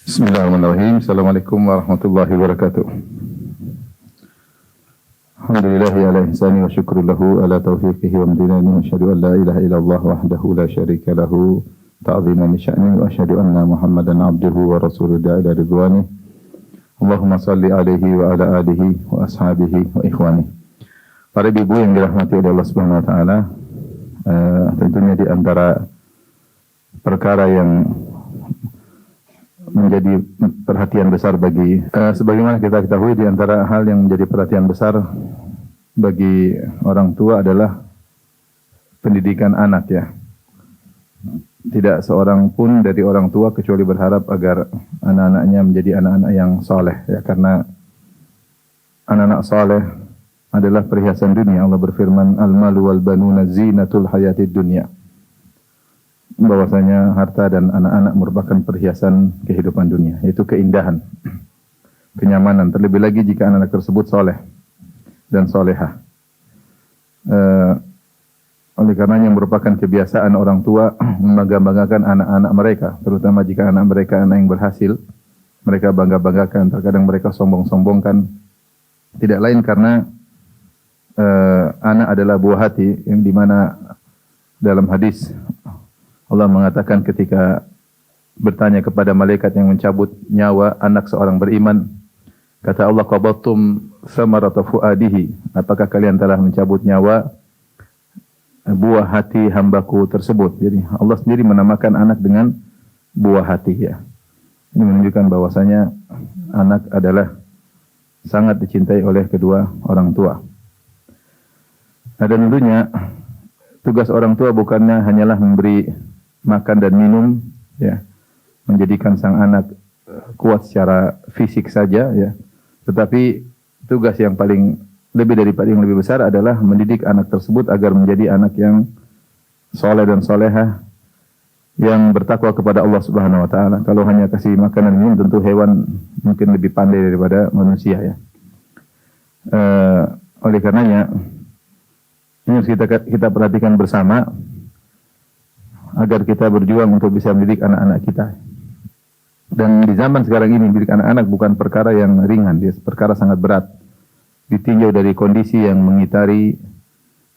Bismillahirrahmanirrahim. Assalamualaikum warahmatullahi wabarakatuh. Alhamdulillahi ala ihsani wa syukru lahu ala taufiqihi wa amdinani wa asyhadu an la ilaha illallah wahdahu la syarika lahu ta'ziman li sya'ni wa asyhadu anna Muhammadan abduhu wa rasuluhu ila ridwani. Allahumma salli alaihi wa ala alihi wa ashabihi wa ikhwani. Para ibu yang dirahmati oleh Allah Subhanahu wa taala, tentunya di antara perkara yang menjadi perhatian besar bagi sebagaimana kita ketahui, di antara hal yang menjadi perhatian besar bagi orang tua adalah pendidikan anak, ya. Tidak seorang pun dari orang tua kecuali berharap agar anak-anaknya menjadi anak-anak yang saleh, ya, karena anak-anak saleh adalah perhiasan dunia. Allah berfirman, "Al-malu wal banuna zinatul hayatid dunya." Bahwasanya harta dan anak-anak merupakan perhiasan kehidupan dunia, yaitu keindahan, kenyamanan, terlebih lagi jika anak-anak tersebut soleh dan solehah. Oleh karenanya merupakan kebiasaan orang tua membangga-banggakan anak-anak mereka, terutama jika anak mereka anak yang berhasil, mereka bangga-banggakan. Terkadang mereka sombong-sombongkan, tidak lain karena anak adalah buah hati, yang dimana dalam hadis Allah mengatakan ketika bertanya kepada malaikat yang mencabut nyawa anak seorang beriman, kata Allah, qabattum samarata fuadihi, apakah kalian telah mencabut nyawa buah hati hambaku tersebut. Jadi Allah sendiri menamakan anak dengan buah hati, ya. Ini menunjukkan bahwasanya anak adalah sangat dicintai oleh kedua orang tua. Nah, dan tentunya tugas orang tua bukannya hanyalah memberi makan dan minum, ya, menjadikan sang anak kuat secara fisik saja, ya. Tetapi tugas yang paling lebih besar adalah mendidik anak tersebut agar menjadi anak yang soleh dan solehah, yang bertakwa kepada Allah Subhanahu wa taala. Kalau hanya kasih makan dan minum, tentu hewan mungkin lebih pandai daripada manusia, ya. Oleh karenanya ini harus kita perhatikan bersama agar kita berjuang untuk bisa mendidik anak-anak kita. Dan di zaman sekarang ini, mendidik anak-anak bukan perkara yang ringan, dia perkara sangat berat. Ditinjau dari kondisi yang mengitari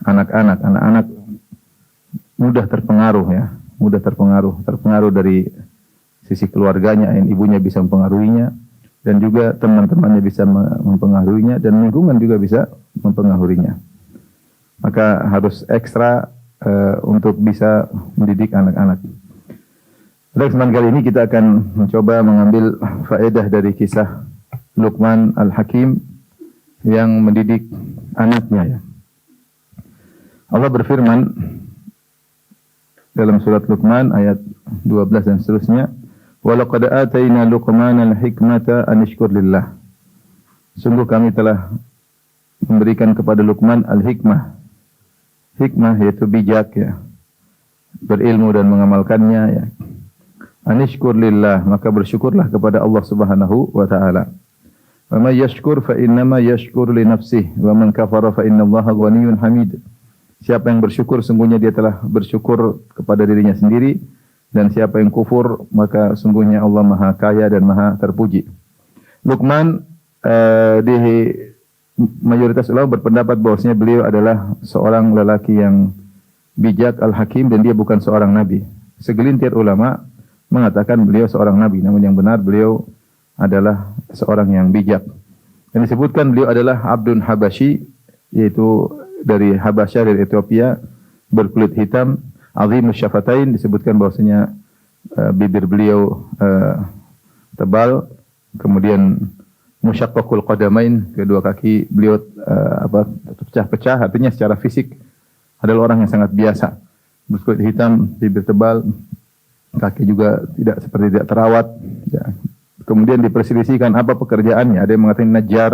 anak-anak. Anak-anak mudah terpengaruh, ya, terpengaruh dari sisi keluarganya, yang ibunya bisa mempengaruhinya, dan juga teman-temannya bisa mempengaruhinya, dan lingkungan juga bisa mempengaruhinya. Maka harus ekstra untuk bisa mendidik anak-anak. Pada kesempatan kali ini kita akan mencoba mengambil faedah dari kisah Luqman Al-Hakim yang mendidik anaknya, ya. Allah berfirman dalam surat Luqman ayat 12 dan seterusnya, "Wa laqad atayna Luqman al-hikmata an yashkur lillah." Sungguh kami telah memberikan kepada Luqman al-hikmah. Hikmah yaitu bijak, ya, berilmu dan mengamalkannya, ya. Anishkur lillah, maka bersyukurlah kepada Allah Subhanahu wa taala. Wa may yashkur fa innama yashkur li nafsihi wa man kafara fa innallaha ghaniyyun hamid. Siapa yang bersyukur sungguhnya dia telah bersyukur kepada dirinya sendiri, dan siapa yang kufur maka sungguhnya Allah Maha Kaya dan Maha Terpuji. Luqman di mayoritas ulama berpendapat bahwasanya beliau adalah seorang lelaki yang bijak, al-hakim, dan dia bukan seorang nabi. Segelintir ulama mengatakan beliau seorang nabi, namun yang benar beliau adalah seorang yang bijak. Dan disebutkan beliau adalah Abdun Habasyi, yaitu dari Habasyah, dari Ethiopia, berkulit hitam, azimul syafatain, disebutkan bahwasanya bibir beliau tebal, kemudian musyaqqaqul qadamain, kedua kaki beliau pecah-pecah, artinya secara fisik adalah orang yang sangat biasa. Berkulit hitam, bibir tebal, kaki juga tidak terawat, ya. Kemudian diperselisihkan apa pekerjaannya. Ada yang mengatakan najjar,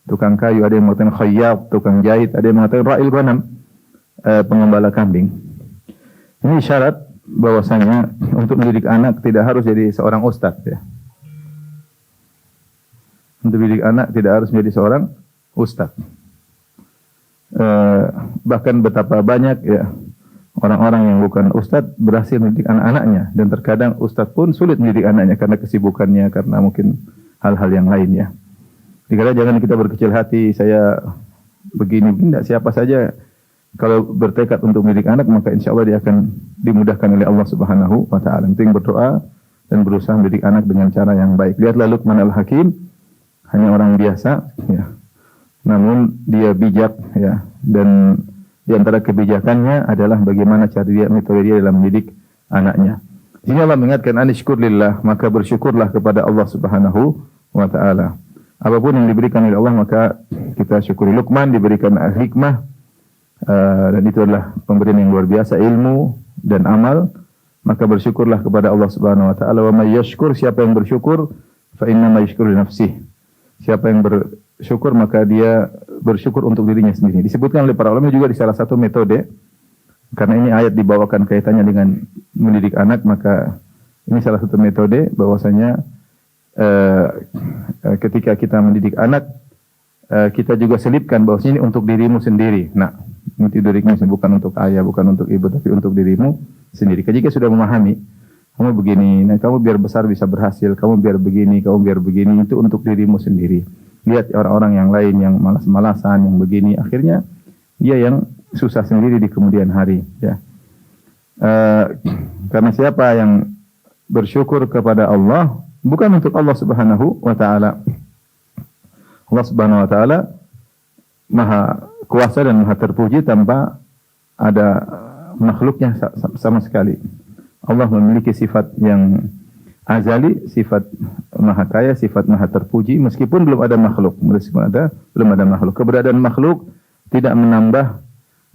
tukang kayu, ada yang mengatakan khayyat, tukang jahit, ada yang mengatakan ra'il ghanam, pengembala kambing. Ini syarat bahwasanya untuk mendidik anak tidak harus jadi seorang ustaz, ya. Untuk mendidik anak tidak harus menjadi seorang ustaz. Bahkan betapa banyak, ya, orang-orang yang bukan ustadz berhasil mendidik anak-anaknya, dan terkadang ustadz pun sulit mendidik anaknya karena kesibukannya, karena mungkin hal-hal yang lainnya. Dikira jangan kita berkecil hati, saya begini, tidak, siapa saja kalau bertekad untuk mendidik anak, maka insya Allah dia akan dimudahkan oleh Allah Subhanahu wa Ta'ala. Penting berdoa dan berusaha mendidik anak dengan cara yang baik. Lihatlah Luqman al-Hakim, hanya orang biasa, ya, namun dia bijak, ya, dan di antara kebijakannya adalah bagaimana cara dia, metode dia dalam mendidik anaknya. Ini Allah mengingatkan, anishkur lillah, maka bersyukurlah kepada Allah Subhanahu wa Ta'ala. Apapun yang diberikan oleh Allah, maka kita syukuri. Luqman diberikan hikmah, dan itu adalah pemberian yang luar biasa, ilmu dan amal, maka bersyukurlah kepada Allah Subhanahu wa Ta'ala. Wa may yashkur, siapa yang bersyukur, fa inna ma yashkuru li nafsihi. Siapa yang bersyukur, maka dia bersyukur untuk dirinya sendiri. Disebutkan oleh para ulama juga di salah satu metode, karena ini ayat dibawakan kaitannya dengan mendidik anak, maka ini salah satu metode bahwasanya ketika kita mendidik anak, kita juga selipkan bahwasanya ini untuk dirimu sendiri. Nah, untuk dirimu sendiri, bukan untuk ayah, bukan untuk ibu, tapi untuk dirimu sendiri. Jika sudah memahami, kamu begini, nah kamu biar besar bisa berhasil, kamu biar begini, itu untuk dirimu sendiri. Lihat orang-orang yang lain yang malas-malasan, yang begini, akhirnya dia yang susah sendiri di kemudian hari. Ya. Karena siapa yang bersyukur kepada Allah, bukan untuk Allah Subhanahu wa Ta'ala. Allah Subhanahu wa Ta'ala maha kuasa dan maha terpuji tanpa ada makhluknya sama sekali. Allah memiliki sifat yang azali, sifat maha kaya, sifat maha terpuji, meskipun belum ada makhluk. Belum ada makhluk. Keberadaan makhluk tidak menambah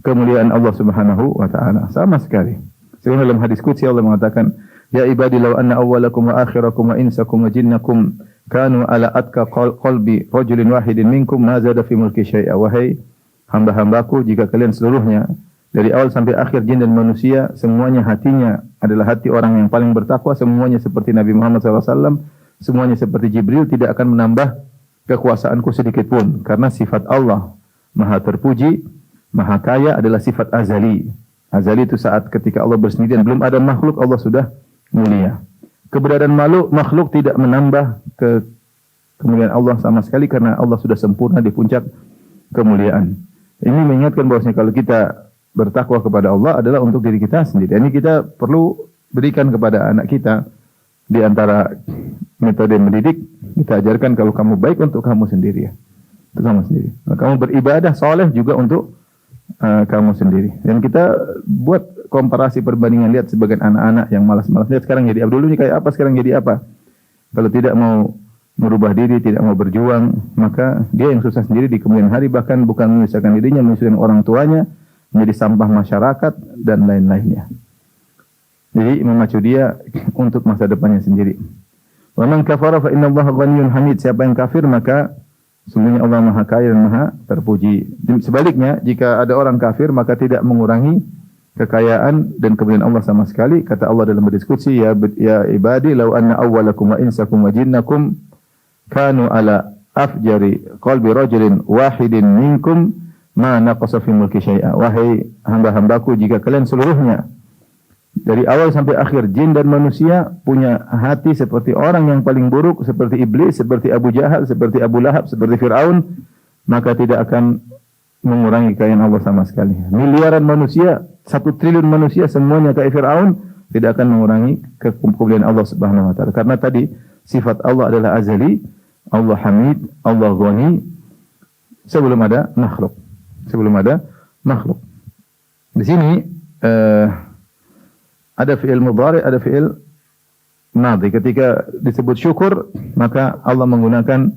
kemuliaan Allah Subhanahu wa Ta'ala sama sekali. Sebagaimana dalam hadis qudsi Allah mengatakan, ya ibadi law anna awwalakum wa akhirakum wa insakum wa jinnakum kanu ala atka qalbi rajulin wahidin minkum ma zada fi mulki syai'a. Wahai hamba-hambaku, jika kalian seluruhnya dari awal sampai akhir, jin dan manusia, semuanya hatinya adalah hati orang yang paling bertakwa, semuanya seperti Nabi Muhammad SAW, semuanya seperti Jibril, tidak akan menambah kekuasaanku sedikit pun. Karena sifat Allah maha terpuji, maha kaya adalah sifat azali. Azali itu saat ketika Allah bersendirian, belum ada makhluk, Allah sudah mulia. Keberadaan makhluk tidak menambah kemuliaan Allah sama sekali, karena Allah sudah sempurna di puncak kemuliaan. Ini mengingatkan bahwasanya kalau kita bertakwa kepada Allah adalah untuk diri kita sendiri. Ini kita perlu berikan kepada anak kita. Di antara metode mendidik, kita ajarkan kalau kamu baik untuk kamu sendiri, ya. Untuk kamu sendiri. Kamu beribadah soleh juga untuk kamu sendiri. Dan kita buat komparasi perbandingan, lihat sebagian anak-anak yang malas-malas, lihat sekarang jadi dulu ini kayak apa, sekarang jadi apa. Kalau tidak mau merubah diri, tidak mau berjuang, maka dia yang susah sendiri di kemudian hari, bahkan bukan menyusahkan dirinya, menyusahkan orang tuanya, menjadi sampah masyarakat dan lain-lainnya. Jadi memacu dia untuk masa depannya sendiri. Wa man kafara fa innallaha ghaniyyun hamid. Siapa yang kafir, maka sungguhnya Allah maha kaya dan maha terpuji. Sebaliknya, jika ada orang kafir, maka tidak mengurangi kekayaan dan kemuliaan Allah sama sekali. Kata Allah dalam berdiskusi, ya ibadi law anna awwalakum wa insakum wa jinnakum kanu ala afjari qalbi rajulin wahidin minkum ma naqasa fi mulki syai'a. Wahai hamba-hambaku, jika kalian seluruhnya dari awal sampai akhir, jin dan manusia, punya hati seperti orang yang paling buruk, seperti iblis, seperti Abu Jahal, seperti Abu Lahab, seperti Fir'aun, maka tidak akan mengurangi kekayaan Allah sama sekali. Miliaran manusia, 1 triliun manusia, semuanya kayak Fir'aun, tidak akan mengurangi kemuliaan Allah Subhanahu wa Ta'ala. Karena tadi sifat Allah adalah azali, Allah Hamid, Allah Ghani, sebelum ada makhluk. Sebelum ada makhluk. Di sini ada fi'il mudhari', ada fi'il madhi. Ketika disebut syukur, maka Allah menggunakan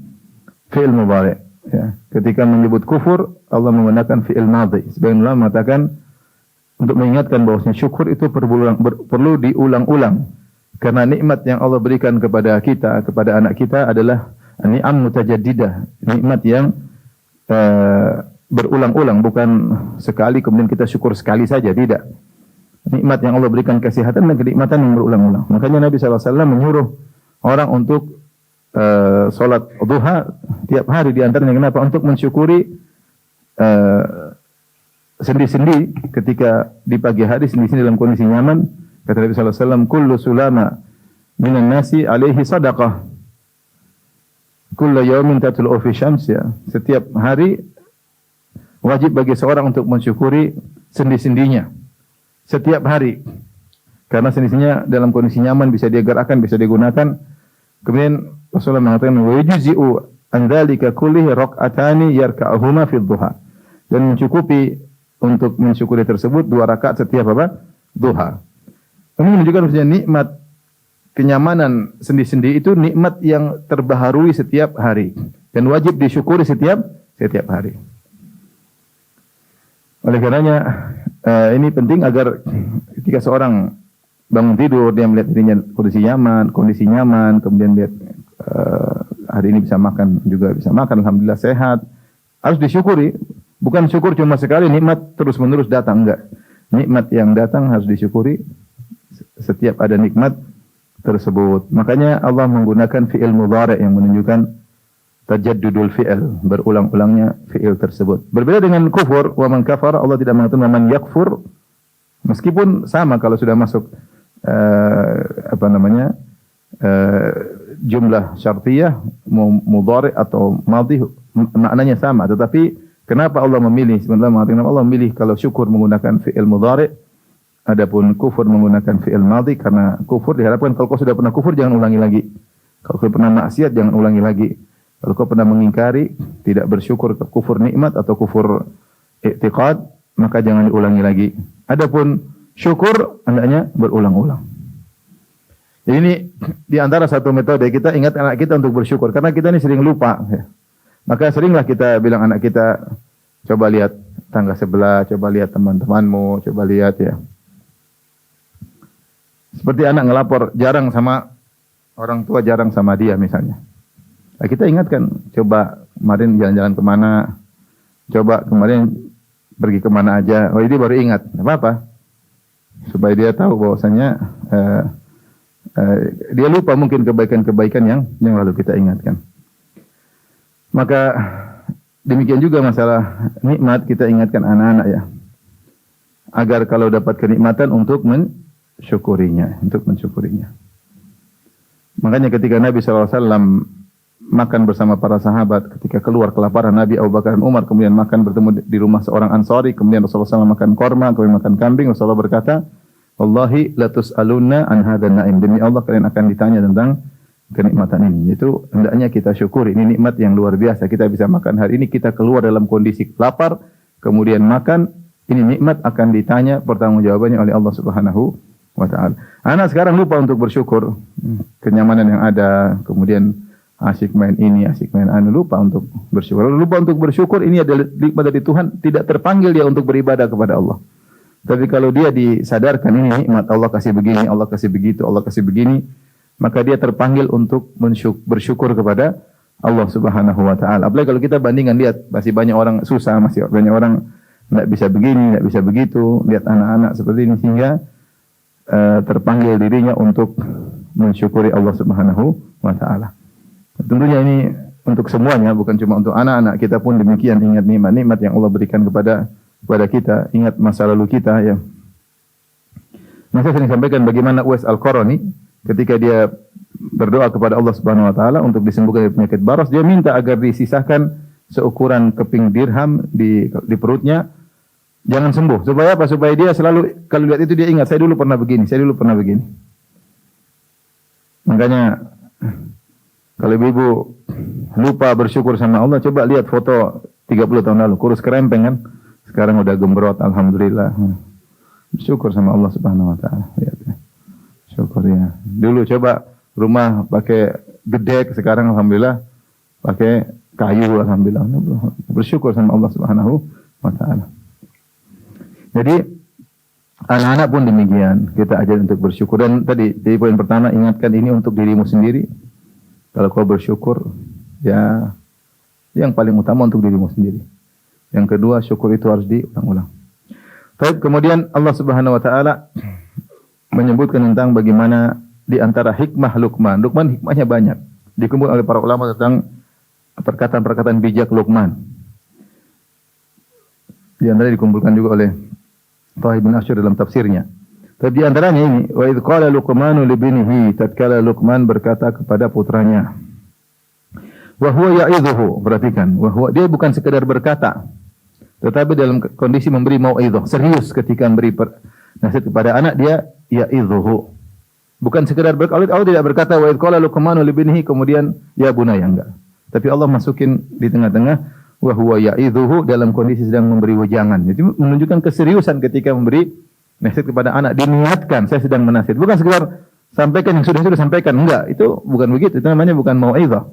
fi'il mudhari'. Ya. Ketika menyebut kufur, Allah menggunakan fi'il madhi. Sebagian ulama mengatakan untuk mengingatkan bahwasanya syukur itu perlu diulang-ulang. Karena nikmat yang Allah berikan kepada kita, kepada anak kita adalah ni'am mutajaddidah, nikmat yang berulang-ulang, bukan sekali kemudian kita syukur sekali saja, tidak. Nikmat yang Allah berikan kesehatan dan kenikmatan yang berulang-ulang. Makanya Nabi SAW menyuruh orang untuk sholat duha tiap hari, di antaranya kenapa? Untuk mensyukuri sendi-sendi ketika di pagi hari, sendi-sendi dalam kondisi nyaman. Kata Nabi sallallahu alaihi wasallam, kullu sulama minan nasi alaihi sadaqah. Kullu yawmin tatlu'u fi syams, ya. Setiap hari wajib bagi seorang untuk mensyukuri sendi-sendinya. Setiap hari. Karena sendi-sendinya dalam kondisi nyaman, bisa dia gerakkan, bisa digunakan. Kemudian Rasulullah mengatakan, wa yujzi'u an dzalika kullihi rak'atani yarka'uhuma fi dhuha. Dan mencukupi untuk mensyukuri tersebut 2 rakaat setiap apa? Duha. Ini menunjukkan maksudnya nikmat kenyamanan sendi-sendi itu nikmat yang terbaharui setiap hari dan wajib disyukuri setiap hari. Oleh karenanya ini penting agar ketika seorang bangun tidur dia melihat dirinya kondisi nyaman, kemudian lihat hari ini bisa makan, alhamdulillah sehat, harus disyukuri. Bukan syukur cuma sekali, nikmat terus-menerus datang, enggak. Nikmat yang datang harus disyukuri setiap ada nikmat tersebut. Makanya Allah menggunakan fi'il mudhari' yang menunjukkan tajaddudul fi'il, berulang-ulangnya fi'il tersebut. Berbeda dengan kufur, wa man kafara, Allah tidak mengatakan man yakfur, meskipun sama kalau sudah masuk jumlah syartiyah, mudhari' atau madhi, maknanya sama. Tetapi kenapa Allah memilih? Sebenarnya mengatakan Allah memilih kalau syukur menggunakan fi'il mudhari', adapun kufur menggunakan fi'il madhi, karena kufur diharapkan kalau kau sudah pernah kufur jangan ulangi lagi. Kalau kau pernah maksiat jangan ulangi lagi. Kalau kau pernah mengingkari, tidak bersyukur ke kufur nikmat atau kufur i'tiqad, maka jangan diulangi lagi. Adapun syukur hendaknya berulang-ulang. Jadi ini di antara satu metode kita ingat anak kita untuk bersyukur, karena kita ini sering lupa. Maka seringlah kita bilang anak kita, coba lihat tangga sebelah, coba lihat teman-temanmu, coba lihat ya. Seperti anak ngelapor, jarang sama orang tua, jarang sama dia misalnya. Nah, kita ingatkan, coba kemarin jalan-jalan kemana, coba kemarin pergi kemana aja. Oh, ini baru ingat, nggak apa-apa. Supaya dia tahu bahwasanya dia lupa mungkin kebaikan-kebaikan yang lalu kita ingatkan. Maka demikian juga masalah nikmat, kita ingatkan anak-anak ya, agar kalau dapat kenikmatan untuk mensyukurinya. Makanya ketika Nabi SAW makan bersama para sahabat, ketika keluar kelaparan, Nabi, Abu Bakar dan Umar kemudian makan bertemu di rumah seorang Ansari, kemudian Rasulullah SAW makan korma, kemudian makan kambing. Rasulullah berkata, Wallahi la tus'alunna an hadan na'im. Demi Allah kalian akan ditanya tentang kenikmatan ini. Itu hendaknya kita syukuri. Ini nikmat yang luar biasa. Kita bisa makan hari ini, kita keluar dalam kondisi lapar, kemudian makan. Ini nikmat akan ditanya pertanggungjawabannya oleh Allah Subhanahu wa taala. Anak sekarang lupa untuk bersyukur. Kenyamanan yang ada, kemudian asyik main ini, asyik main anu, lupa untuk bersyukur. Lupa untuk bersyukur, ini adalah nikmat dari Tuhan, tidak terpanggil dia untuk beribadah kepada Allah. Tapi kalau dia disadarkan ini nikmat, Allah kasih begini, Allah kasih begitu, Allah kasih begini, maka dia terpanggil untuk bersyukur kepada Allah Subhanahu wa taala. Apalagi kalau kita bandingkan, lihat masih banyak orang susah, masih banyak orang tidak bisa begini, tidak bisa begitu, lihat anak-anak seperti ini, sehingga terpanggil dirinya untuk mensyukuri Allah Subhanahu wa taala. Tentunya ini untuk semuanya, bukan cuma untuk anak-anak. Kita pun demikian, ingat nikmat-nikmat yang Allah berikan kepada kita, ingat masa lalu kita ya. Saya sering sampaikan bagaimana Uwais Al-Qarani ketika dia berdoa kepada Allah Subhanahu wa taala untuk disembuhkan dari penyakit baras, dia minta agar disisakan seukuran keping dirham di perutnya, jangan sembuh. Supaya apa? Supaya dia selalu kalau lihat itu dia ingat, saya dulu pernah begini, saya dulu pernah begini. Makanya kalau ibu lupa bersyukur sama Allah, coba lihat foto 30 tahun lalu, kurus kerempeng kan? Sekarang udah gembrot, alhamdulillah. Bersyukur sama Allah Subhanahu wa taala. Lihat ya. Syukur ya. Dulu coba rumah pakai gedek, sekarang alhamdulillah pakai kayu, alhamdulillah. Bersyukur sama Allah Subhanahu wa taala. Jadi anak-anak pun demikian, kita ajar untuk bersyukur. Dan tadi di poin pertama, ingatkan ini untuk dirimu sendiri. Kalau kau bersyukur, ya yang paling utama untuk dirimu sendiri. Yang kedua, syukur itu harus diulang-ulang. Baik, kemudian Allah Subhanahu wa taala menyebutkan tentang bagaimana di antara hikmah Luqman. Luqman hikmahnya banyak. Dikumpulkan oleh para ulama tentang perkataan-perkataan bijak Luqman. Di antara dikumpulkan juga oleh Thahib bin Asyur dalam tafsirnya. Tapi di antaranya ini, wa idh qala Luqmanu li binihi, tatkala Luqman berkata kepada putranya. Wa huwa ya'idhuhu, perhatikan, dia bukan sekedar berkata, tetapi dalam kondisi memberi mau'idhah, serius ketika memberi nasihat kepada anak, dia ya'idhuhu. Bukan sekedar Allah tidak berkata wa idh qala Luqmanu li binihi kemudian ya bunayya, enggak. Tapi Allah masukin di tengah-tengah wa huwa ya'idhuhu dalam kondisi sedang memberi wejangan. Jadi menunjukkan keseriusan ketika memberi nasihat kepada anak, diniatkan saya sedang menasihat. Bukan sekedar sampaikan yang sudah sampaikan, enggak. Itu bukan begitu. Itu namanya bukan mau'idhah.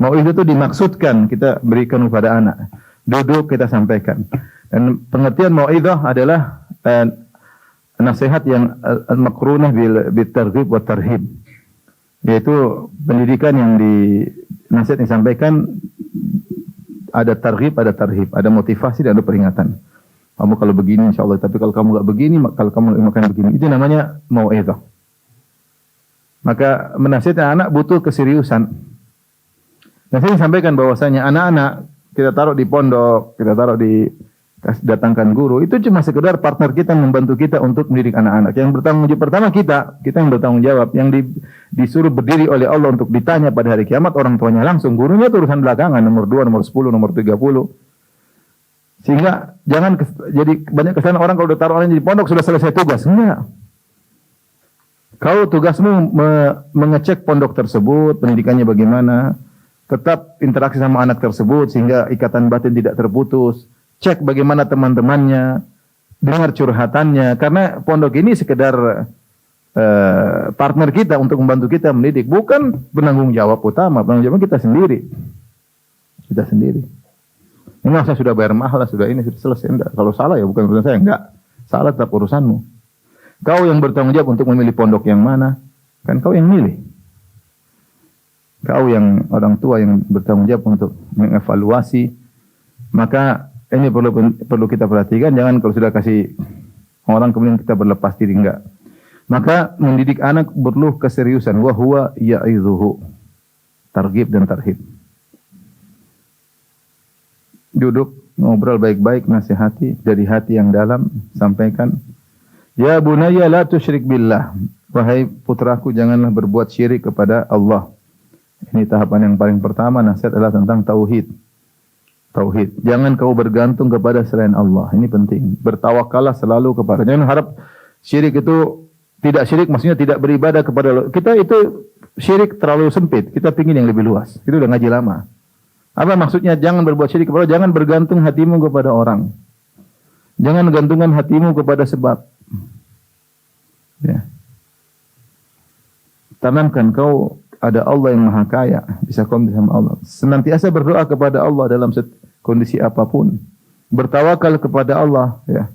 Mau'idhah itu dimaksudkan kita berikan kepada anak. Duduk kita sampaikan. Dan pengertian mau'idhah adalah nasihat yang makrunah bil targhib wa tarhib. Yaitu pendidikan yang nasihat yang disampaikan ada targhib, ada tarhib, ada motivasi dan ada peringatan. Kamu kalau begini insyaallah, tapi kalau kamu enggak begini, kalau kamu makan begini, itu namanya mau'idhah. Maka menasihati anak butuh keseriusan. Dan saya sampaikan bahwasanya anak-anak kita taruh di pondok, kita taruh datangkan guru, itu cuma sekedar partner kita membantu kita untuk mendidik anak-anak. Yang bertanggung jawab pertama kita yang bertanggung jawab, yang disuruh berdiri oleh Allah untuk ditanya pada hari kiamat orang tuanya langsung, gurunya itu urusan belakangan, nomor 2, nomor 10, nomor 30. Sehingga jangan jadi banyak kesalahan orang kalau ditaruh orang di pondok sudah selesai tugas. Enggak. Kau tugasmu mengecek pondok tersebut, pendidikannya bagaimana, tetap interaksi sama anak tersebut sehingga ikatan batin tidak terputus. Cek bagaimana teman-temannya, dengar curhatannya, karena pondok ini sekedar partner kita untuk membantu kita mendidik, bukan penanggung jawab utama. Penanggung jawab kita sendiri. Kita sendiri. Ini saya sudah bayar mahal, sudah ini sudah selesai. Enggak. Kalau salah ya bukan urusan saya, enggak. Salah tetap urusanmu. Kau yang bertanggung jawab untuk memilih pondok yang mana, kan kau yang milih. Kau yang orang tua yang bertanggung jawab untuk mengevaluasi, maka ini perlu kita perhatikan, jangan kalau sudah kasih orang kemudian kita berlepas diri, enggak. Maka mendidik anak perlu keseriusan. Wa huwa ya'idhuhu. Targhib dan tarhib. Duduk, ngobrol baik-baik, nasihati dari hati yang dalam, sampaikan. Ya bunayya la tusyrik billah. Wahai putraku, janganlah berbuat syirik kepada Allah. Ini tahapan yang paling pertama, nasihat adalah tentang tauhid. Tauhid. Jangan kau bergantung kepada selain Allah. Ini penting. Bertawakallah selalu kepada. Jangan harap syirik itu tidak syirik, maksudnya tidak beribadah kepada Allah. Kita itu syirik terlalu sempit. Kita pingin yang lebih luas. Itu udah ngaji lama. Apa maksudnya? Jangan berbuat syirik kepada Allah. Jangan bergantung hatimu kepada orang. Jangan gantungkan hatimu kepada sebab. Ya. Tanamkan kau ada Allah yang maha kaya, bisa komunikasi sama Allah. Senantiasa berdoa kepada Allah dalam kondisi apapun. Bertawakal kepada Allah. Ya.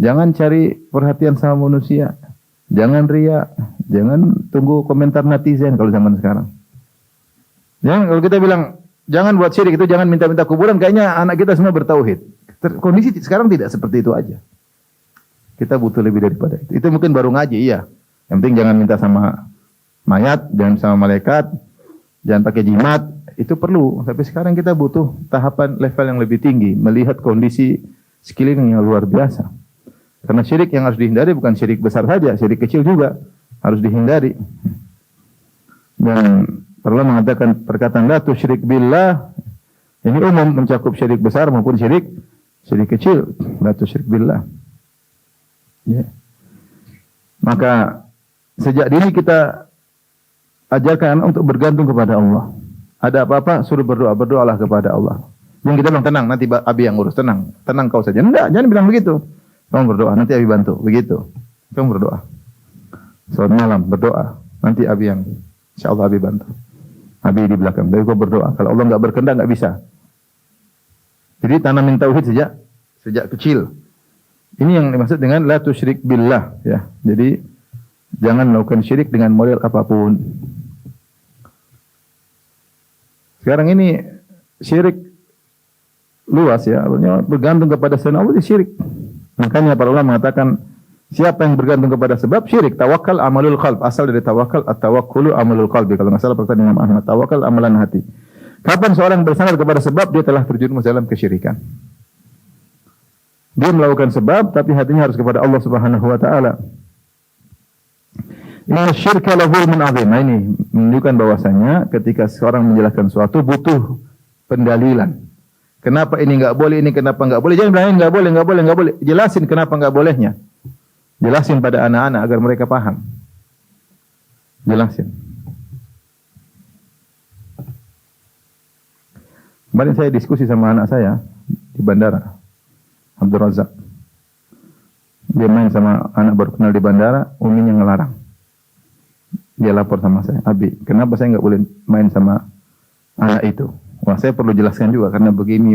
Jangan cari perhatian sama manusia. Jangan riya. Jangan tunggu komentar netizen kalau zaman sekarang. Jangan kalau kita bilang jangan buat syirik itu, jangan minta-minta kuburan. Kayaknya anak kita semua bertauhid. Kondisi sekarang tidak seperti itu aja. Kita butuh lebih daripada itu. Itu mungkin baru ngaji, iya. Yang penting jangan minta sama mayat, jangan sama malaikat, jangan pakai jimat, itu perlu. Tapi sekarang kita butuh tahapan level yang lebih tinggi, melihat kondisi sekeliling yang luar biasa. Karena syirik yang harus dihindari bukan syirik besar saja, syirik kecil juga harus dihindari. Dan perlu mengatakan perkataan la tusyrik billah, ini umum mencakup syirik besar maupun syirik kecil. La tusyrik billah. Ya. Maka sejak dini kita ajarkan anak untuk bergantung kepada Allah. Ada apa-apa suruh berdoa, berdoalah kepada Allah. Yang kita bilang tenang, nanti Abi yang urus, tenang kau saja. Enggak, jangan bilang begitu. Kamu berdoa, nanti Abi bantu. Begitu. Kamu berdoa. Selamat malam, berdoa. Nanti Abi yang, insyaallah Abi bantu. Abi di belakang. Tapi kau berdoa. Kalau Allah enggak berkehendak enggak bisa. Jadi tanamin tauhid sejak kecil. Ini yang dimaksud dengan la tusyrik billah, ya. Jadi jangan melakukan syirik dengan model apapun. Sekarang ini syirik luas, ya. Artinya bergantung kepada selain Allah itu syirik. Makanya para ulama mengatakan siapa yang bergantung kepada sebab syirik. Tawakal amalul qalb, asal dari tawakal, at-tawakkulu amalul qalbi. Kalau enggak salah perkataan Imam Ahmad, tawakal amalan hati. Kapan seorang bersandar kepada sebab, dia telah terjerumus dalam kesyirikan. Dia melakukan sebab tapi hatinya harus kepada Allah Subhanahu wa taala. Inna syirka la dzulmun adzim. Nah, ini menunjukkan bahwasanya ketika seorang menjelaskan sesuatu butuh pendalilan. Kenapa ini enggak boleh, ini kenapa enggak boleh? Jangan bilang enggak boleh, enggak boleh, enggak boleh. Jelasin kenapa enggak bolehnya. Jelasin pada anak-anak agar mereka paham. Jelasin. Kemarin saya diskusi sama anak saya di bandara, Abdul Razak. Dia main sama anak baru kenal di bandara, uminya ngelarang. Dia lapor sama saya, Abi, kenapa saya nggak boleh main sama anak itu? Wah, saya perlu jelaskan juga karena begini.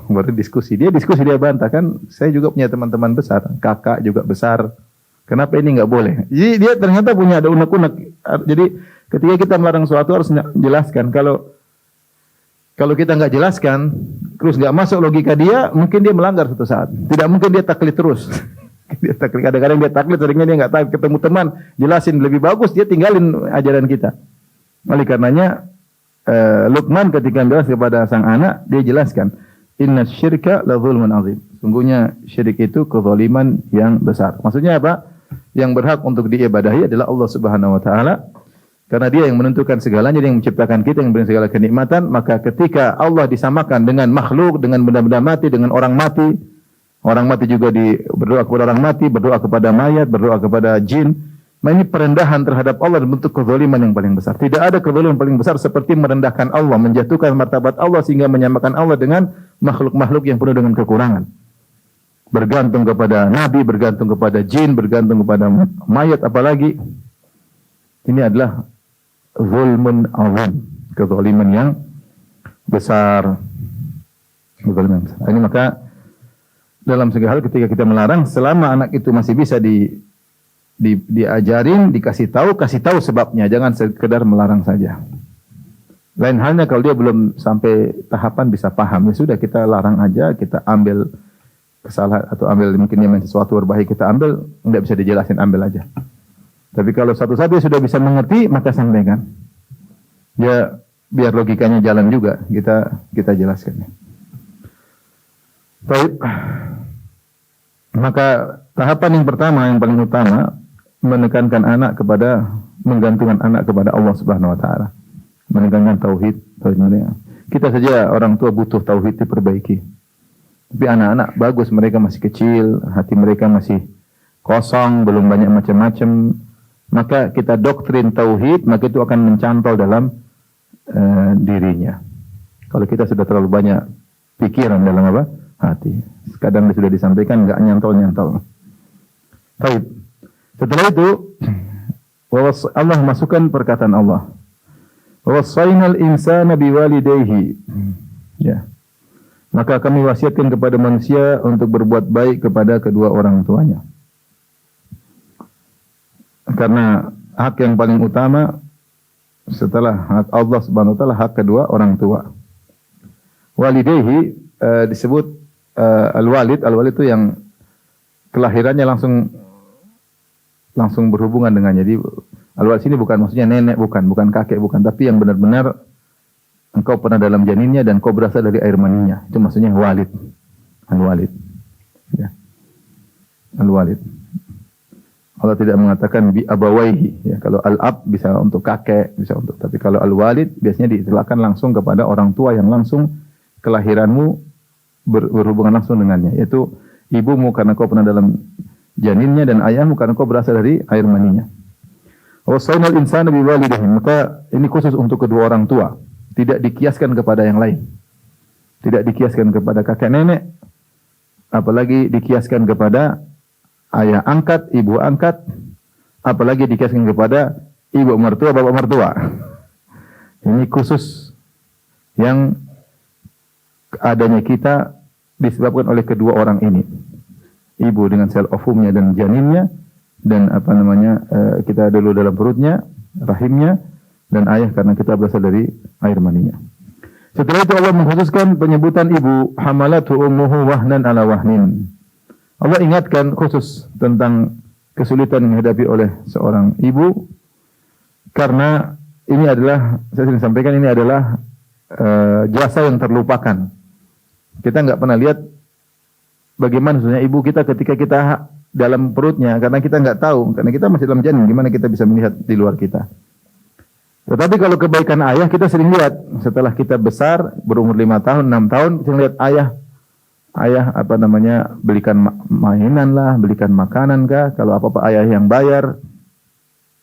Baru diskusi. Dia bantah kan. Saya juga punya teman-teman besar, kakak juga besar. Kenapa ini nggak boleh? Jadi dia ternyata punya ada unek-unek. Jadi ketika kita melarang sesuatu harus jelaskan. Kalau kita nggak jelaskan, terus nggak masuk logika dia, mungkin dia melanggar suatu saat. Tidak mungkin dia taklid terus. Kadang-kadang dia taklid, seringnya dia nggak tahu, ketemu teman, jelasin lebih bagus, dia tinggalin ajaran kita. Oleh karenanya, Luqman ketika menjelaskan kepada sang anak, dia jelaskan, Inna syirka la dzulmun adzim. Sungguhnya syirik itu kezaliman yang besar. Maksudnya apa? Yang berhak untuk diibadahi adalah Allah Subhanahu wa taala. Karena dia yang menentukan segalanya, dia yang menciptakan kita, yang memberi segala kenikmatan. Maka ketika Allah disamakan dengan makhluk, dengan benda-benda mati, dengan orang mati juga berdoa kepada orang mati, berdoa kepada mayat, berdoa kepada jin. Nah, ini perendahan terhadap Allah dan bentuk kezaliman yang paling besar. Tidak ada kezaliman paling besar seperti merendahkan Allah, menjatuhkan martabat Allah sehingga menyamakan Allah dengan makhluk-makhluk yang penuh dengan kekurangan. Bergantung kepada nabi, bergantung kepada jin, bergantung kepada mayat apalagi. Ini adalah zulmun azim, kezaliman yang besar. Kezaliman yang besar. Ini maka dalam segala hal ketika kita melarang, selama anak itu masih bisa diajarin, kasih tahu sebabnya, jangan sekedar melarang saja. Lain halnya kalau dia belum sampai tahapan bisa paham, ya sudah kita larang aja, kita ambil kesalahan atau ambil mungkin dia sesuatu berbahaya kita ambil, enggak bisa dijelasin, ambil aja. Tapi kalau satu-satu dia sudah bisa mengerti, maka sampaikan. Ya biar logikanya jalan juga, kita jelaskan. Baik. Maka tahapan yang pertama, yang paling utama, menekankan anak kepada, menggantungkan anak kepada Allah Subhanahu wa taala. Menekankan tauhid. Kita saja orang tua butuh tauhid diperbaiki. Tapi anak-anak bagus, mereka masih kecil, hati mereka masih kosong, belum banyak macam-macam. Maka kita doktrin tauhid, maka itu akan mencantol dalam dirinya. Kalau kita sudah terlalu banyak pikiran dalam apa? Hati. Kadang sudah disampaikan enggak nyantol-nyantol. Baik. Setelah itu Allah masukkan perkataan Allah. Wassaynal insana biwalidayhi. Ya. Maka kami wasiatkan kepada manusia untuk berbuat baik kepada kedua orang tuanya. Karena hak yang paling utama setelah hak Allah Subhanahu wa taala, hak kedua orang tua. Walidayhi disebut al-walid itu yang kelahirannya langsung berhubungan dengannya. Jadi al-walid sini bukan maksudnya nenek, bukan kakek, bukan, tapi yang benar-benar engkau pernah dalam janinnya dan kau berasal dari air maninya. Itu maksudnya walid. Al-walid. Ya. Al-walid. Allah tidak mengatakan bi abawaihi. Ya, kalau al-ab bisa untuk kakek, bisa untuk, tapi kalau al-walid biasanya diistilahkan langsung kepada orang tua yang langsung kelahiranmu berhubungan langsung dengannya, yaitu ibumu karena kau pernah dalam janinnya dan ayahmu karena kau berasal dari air maninya. Wasainal insana biwalidayhi, maka ini khusus untuk kedua orang tua, tidak dikiaskan kepada yang lain. Tidak dikiaskan kepada kakek nenek, apalagi dikiaskan kepada ayah angkat, ibu angkat, apalagi dikiaskan kepada ibu mertua, bapak mertua. Ini khusus yang adanya kita disebabkan oleh kedua orang ini. Ibu dengan sel ovumnya dan janinnya, dan kita dulu dalam perutnya, rahimnya, dan ayah karena kita berasal dari air maninya. Setelah itu Allah mengkhususkan penyebutan ibu, hamalatu ummuhu wahnan ala wahnin. Allah ingatkan khusus tentang kesulitan yang dihadapi oleh seorang ibu, karena ini adalah, saya sering sampaikan, ini adalah jasa yang terlupakan. Kita nggak pernah lihat bagaimana sebenarnya ibu kita ketika kita dalam perutnya, karena kita nggak tahu, karena kita masih dalam janin, gimana kita bisa melihat di luar kita. Tetapi kalau kebaikan ayah kita sering lihat setelah kita besar, berumur 5 tahun, 6 tahun, kita lihat ayah belikan mainan lah, belikan makanan kah, kalau apa-apa ayah yang bayar,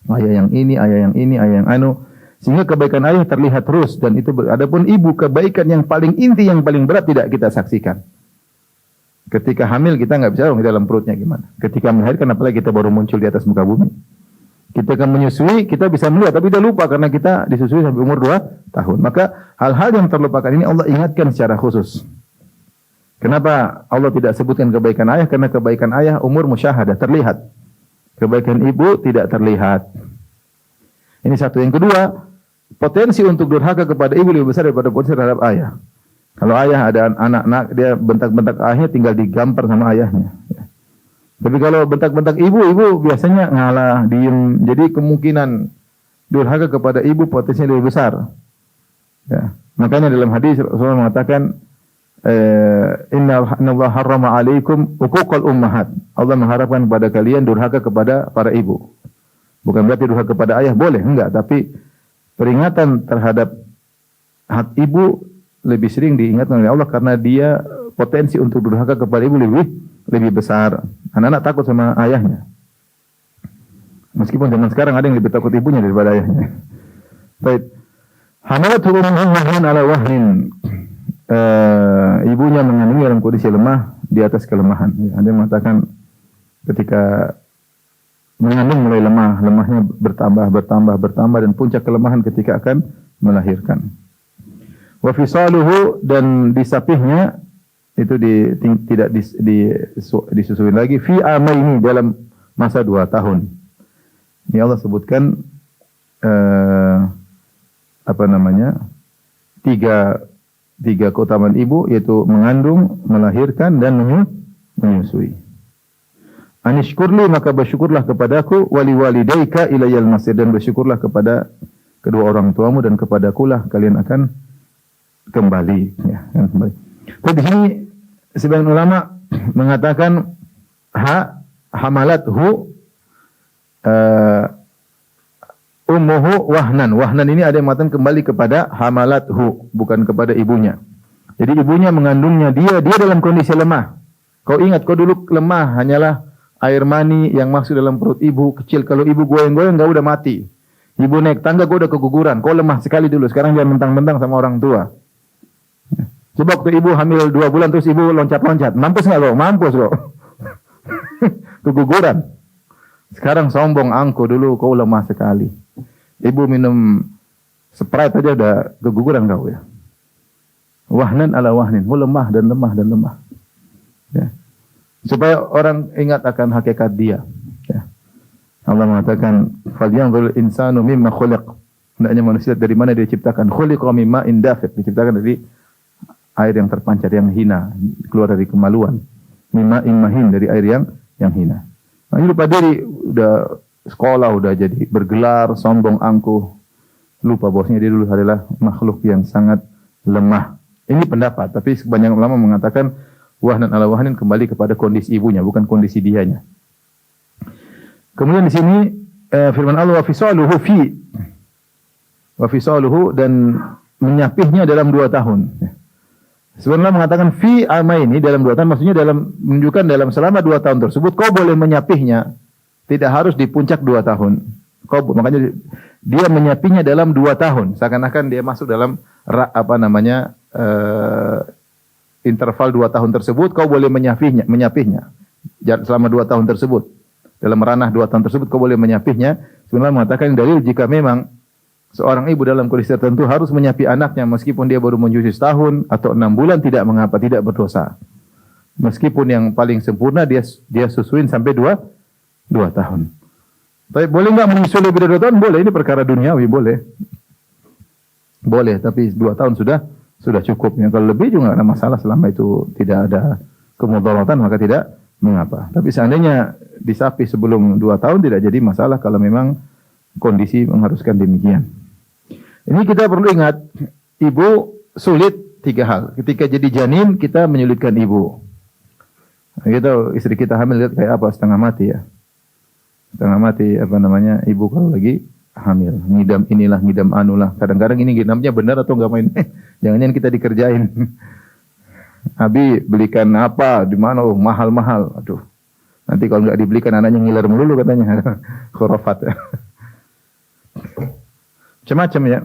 ayah yang ini, ayah yang anu, sehingga kebaikan ayah terlihat terus. Dan itu adapun ibu, kebaikan yang paling inti, yang paling berat tidak kita saksikan. Ketika hamil kita nggak bisa tahu di dalam perutnya gimana. Ketika melahirkan, apalagi kita baru muncul di atas muka bumi. Kita akan menyusui, kita bisa melihat, tapi udah lupa karena kita disusui sampai umur 2 tahun. Maka hal-hal yang terlupakan ini Allah ingatkan secara khusus. Kenapa Allah tidak sebutkan kebaikan ayah? Karena kebaikan ayah umur musyahadah, terlihat. Kebaikan ibu tidak terlihat. Ini satu. Yang kedua, potensi untuk durhaka kepada ibu lebih besar daripada potensi terhadap ayah. Kalau ayah ada anak-anak, dia bentak-bentak ayahnya, tinggal digampar sama ayahnya. Tapi kalau bentak-bentak ibu biasanya ngalah, diem. Jadi kemungkinan durhaka kepada ibu potensinya lebih besar. Ya. Makanya dalam hadis Rasulullah mengatakan, Inna Allah harrama alaikum uquqal ummahat. Allah mengharapkan kepada kalian durhaka kepada para ibu. Bukan berarti durhaka kepada ayah, boleh, enggak. Tapi peringatan terhadap hak ibu lebih sering diingatkan oleh Allah karena dia potensi untuk durhaka kepada ibu lebih besar. Anak-anak takut sama ayahnya. Meskipun zaman sekarang ada yang lebih takut ibunya daripada ayahnya. Baik. Hamalatu ummuhu ala wahnin. Ibunya mengandung dalam kondisi lemah di atas kelemahan. Ada yang mengatakan ketika mengandung mulai lemah, lemahnya bertambah dan puncak kelemahan ketika akan melahirkan. Wa fisaluhu, dan disapihnya itu tidak disusui lagi fi amaini, dalam masa 2 tahun. Ini Allah sebutkan tiga keutamaan ibu, yaitu mengandung, melahirkan, dan menyusui. Anishkurli, maka bersyukurlah kepadaku, wali walidayka ilayal masir, dan bersyukurlah kepada kedua orang tuamu, dan kepadakulah kalian akan kembali. Ya, kembali. Tapi di sini sebagian ulama mengatakan hamalathu ummuhu wahnan. Wahnan ini ada yang mengatakan kembali kepada hamalathu, bukan kepada ibunya. Jadi ibunya mengandungnya dia dalam kondisi lemah. Kau ingat, kau dulu lemah hanyalah air mani yang masuk dalam perut ibu kecil. Kalau ibu goyang-goyang kau udah mati. Ibu naik tangga kau udah keguguran. Kau lemah sekali dulu. Sekarang dia mentang-mentang sama orang tua. Coba waktu ibu hamil 2 bulan terus ibu loncat-loncat. Mampus nggak lo? Mampus lo. Keguguran. Sekarang sombong, angku, dulu kau lemah sekali. Ibu minum Sprite aja udah keguguran kau ya. Wahnan ala wahnin. Mu lemah dan lemah. Ya. Supaya orang ingat akan hakikat dia. Ya. Allah mengatakan, "Falyanzuril insanu mimma khuliq." Hendaknya manusia dari mana dia diciptakan? Khuliqa mimma indafiq. Diciptakan dari air yang terpancar, yang hina, keluar dari kemaluan. Mimma mahin, dari air yang hina. Nah, lupa diri, udah sekolah, udah jadi bergelar, sombong, angkuh. Lupa bosnya dia dulu adalah makhluk yang sangat lemah. Ini pendapat, tapi sebanyak ulama mengatakan wahnan ala wahnin, kembali kepada kondisi ibunya, bukan kondisi dianya. Kemudian di sini firman Allah, wa fisaluhu, dan menyapihnya dalam 2 tahun. Sebenarnya mengatakan fi amaini, dalam 2 tahun, maksudnya menunjukkan dalam selama 2 tahun tersebut kau boleh menyapihnya, tidak harus di puncak 2 tahun. Makanya dia menyapihnya dalam 2 tahun, seakan-akan dia masuk dalam interval 2 tahun tersebut, kau boleh menyapihnya selama 2 tahun tersebut. Dalam ranah 2 tahun tersebut kau boleh menyapihnya. Sebenarnya mengatakan dalil jika memang seorang ibu dalam kondisi tertentu harus menyapi anaknya meskipun dia baru menyusui setahun atau 6 bulan, tidak mengapa, tidak berdosa. Meskipun yang paling sempurna dia susuin sampai 2 tahun. Tapi boleh enggak menyusui lebih dari 2 tahun? Boleh, ini perkara duniawi, boleh. Boleh, tapi 2 tahun sudah cukup. Ya, kalau lebih juga enggak ada masalah selama itu tidak ada kemudaratan, maka tidak mengapa. Tapi seandainya disapi sebelum 2 tahun tidak jadi masalah kalau memang kondisi mengharuskan demikian. Ini kita perlu ingat, ibu sulit tiga hal. Ketika jadi janin, kita menyulitkan ibu. Kita istri kita hamil lihat kayak apa, setengah mati ya. Setengah mati apa namanya, ibu kalau lagi hamil. Ngidam inilah, ngidam anulah. Kadang-kadang ini ngidamnya benar atau enggak main. Jangan-jangan kita dikerjain. Abi belikan apa, di mana? Oh, mahal-mahal. Aduh. Nanti kalau enggak dibelikan anaknya ngiler melulu katanya. Khurafat. Macam-macam ya.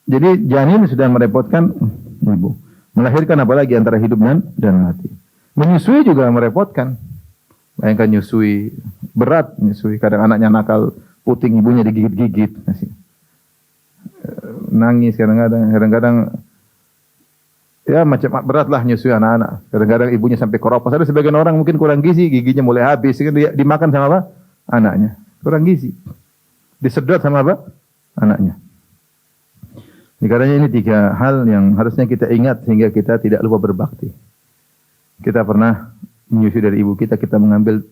Jadi janin sudah merepotkan ibu. Melahirkan apalagi antara hidup dan mati. Menyusui juga merepotkan. Bayangkan nyusui, berat nyusui. Kadang anaknya nakal, puting ibunya digigit-gigit. Nangis kadang-kadang. Ya macam berat lah nyusui anak-anak. Kadang-kadang ibunya sampai keropos. Ada sebagian orang mungkin kurang gizi, giginya mulai habis. Dia dimakan sama apa? Anaknya. Kurang gizi. Disedot sama apa? Anaknya. Karena ini tiga hal yang harusnya kita ingat sehingga kita tidak lupa berbakti. Kita pernah menyusui dari ibu kita, kita mengambil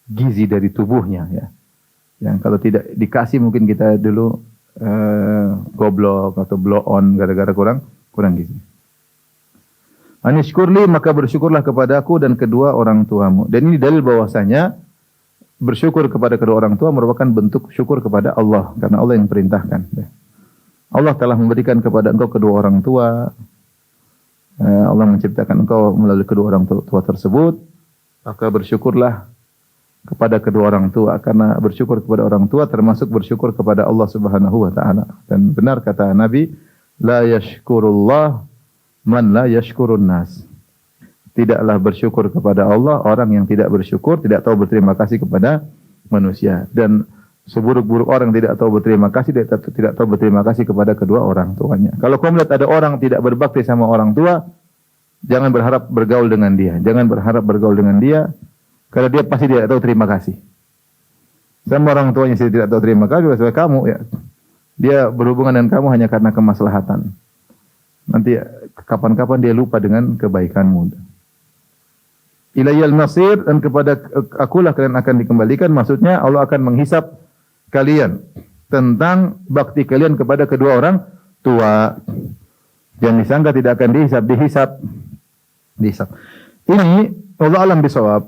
gizi dari tubuhnya ya. Yang kalau tidak dikasih mungkin kita dulu goblok atau blow on gara-gara kurang gizi. Anishkurli, maka bersyukurlah kepadaku dan kedua orang tuamu. Dan ini dalil bahwasanya bersyukur kepada kedua orang tua merupakan bentuk syukur kepada Allah karena Allah yang perintahkan. Allah telah memberikan kepada engkau kedua orang tua. Allah menciptakan engkau melalui kedua orang tua tersebut. Maka bersyukurlah kepada kedua orang tua. Karena bersyukur kepada orang tua termasuk bersyukur kepada Allah Subhanahu wa ta'ala. Dan benar kata Nabi, la yashkurullah man la yashkurun nas. Tidaklah bersyukur kepada Allah orang yang tidak bersyukur, tidak tahu berterima kasih kepada manusia. Dan seburuk-buruk orang tidak tahu berterima kasih, tidak tahu berterima kasih kepada kedua orang tuanya. Kalau kau melihat ada orang tidak berbakti sama orang tua, jangan berharap bergaul dengan dia. Jangan berharap bergaul dengan dia, karena dia pasti tidak tahu terima kasih. Sama orang tuanya sendiri tidak tahu terima kasih, sebagai kamu ya. Dia berhubungan dengan kamu hanya karena kemaslahatan. Nanti kapan-kapan dia lupa dengan kebaikanmu. Ilayal masir, dan kepada akulah kalian akan dikembalikan. Maksudnya Allah akan menghisap kalian tentang bakti kalian kepada kedua orang tua. Jangan disangka tidak akan dihisap. Ini Allah alam bisawab.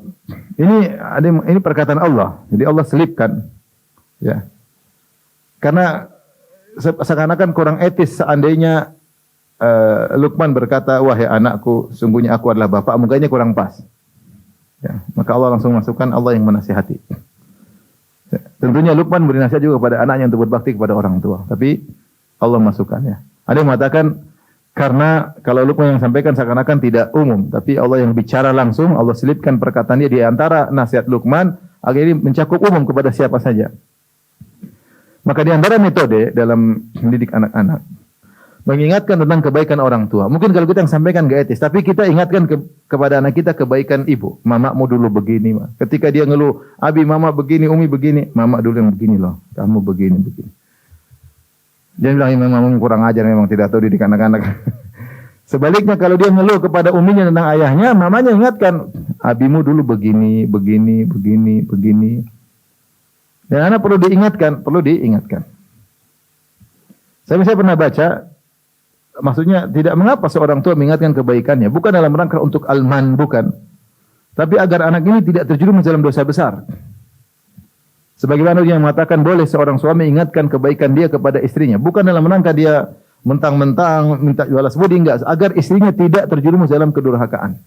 Ini perkataan Allah. Jadi Allah selipkan. Ya. Karena seakan-akan kurang etis seandainya Luqman berkata, wahai anakku, sungguhnya aku adalah bapakmu. Kayaknya kurang pas. Ya. Maka Allah langsung masukkan Allah yang menasihati. Tentunya Luqman beri nasihat juga kepada anaknya untuk berbakti kepada orang tua. Tapi Allah masukkan ya. Ada yang mengatakan karena kalau Luqman yang sampaikan seakan-akan tidak umum. Tapi Allah yang bicara langsung, Allah selipkan perkataan dia di antara nasihat Luqman agar ini mencakup umum kepada siapa saja. Maka di antara metode dalam mendidik anak-anak, mengingatkan tentang kebaikan orang tua. Mungkin kalau kita yang sampaikan gak etis, tapi kita ingatkan kepada anak kita kebaikan ibu. Mamamu dulu begini. Ketika dia ngeluh, abi mama begini, umi begini. Mama dulu yang begini loh. Kamu begini. Dia bilang, mamamu kurang ajar, memang tidak tahu didik anak-anak. Sebaliknya kalau dia ngeluh kepada uminya tentang ayahnya, mamanya ingatkan, abimu dulu begini. Dan anak perlu diingatkan. Saya pernah baca, maksudnya tidak mengapa seorang tua mengingatkan kebaikannya. Bukan dalam rangka untuk alman, bukan. Tapi agar anak ini tidak terjerumus dalam dosa besar. Sebagaimana yang mengatakan boleh seorang suami ingatkan kebaikan dia kepada istrinya. Bukan dalam rangka dia mentang-mentang minta balas budi, enggak. Agar istrinya tidak terjerumus dalam kedurhakaan.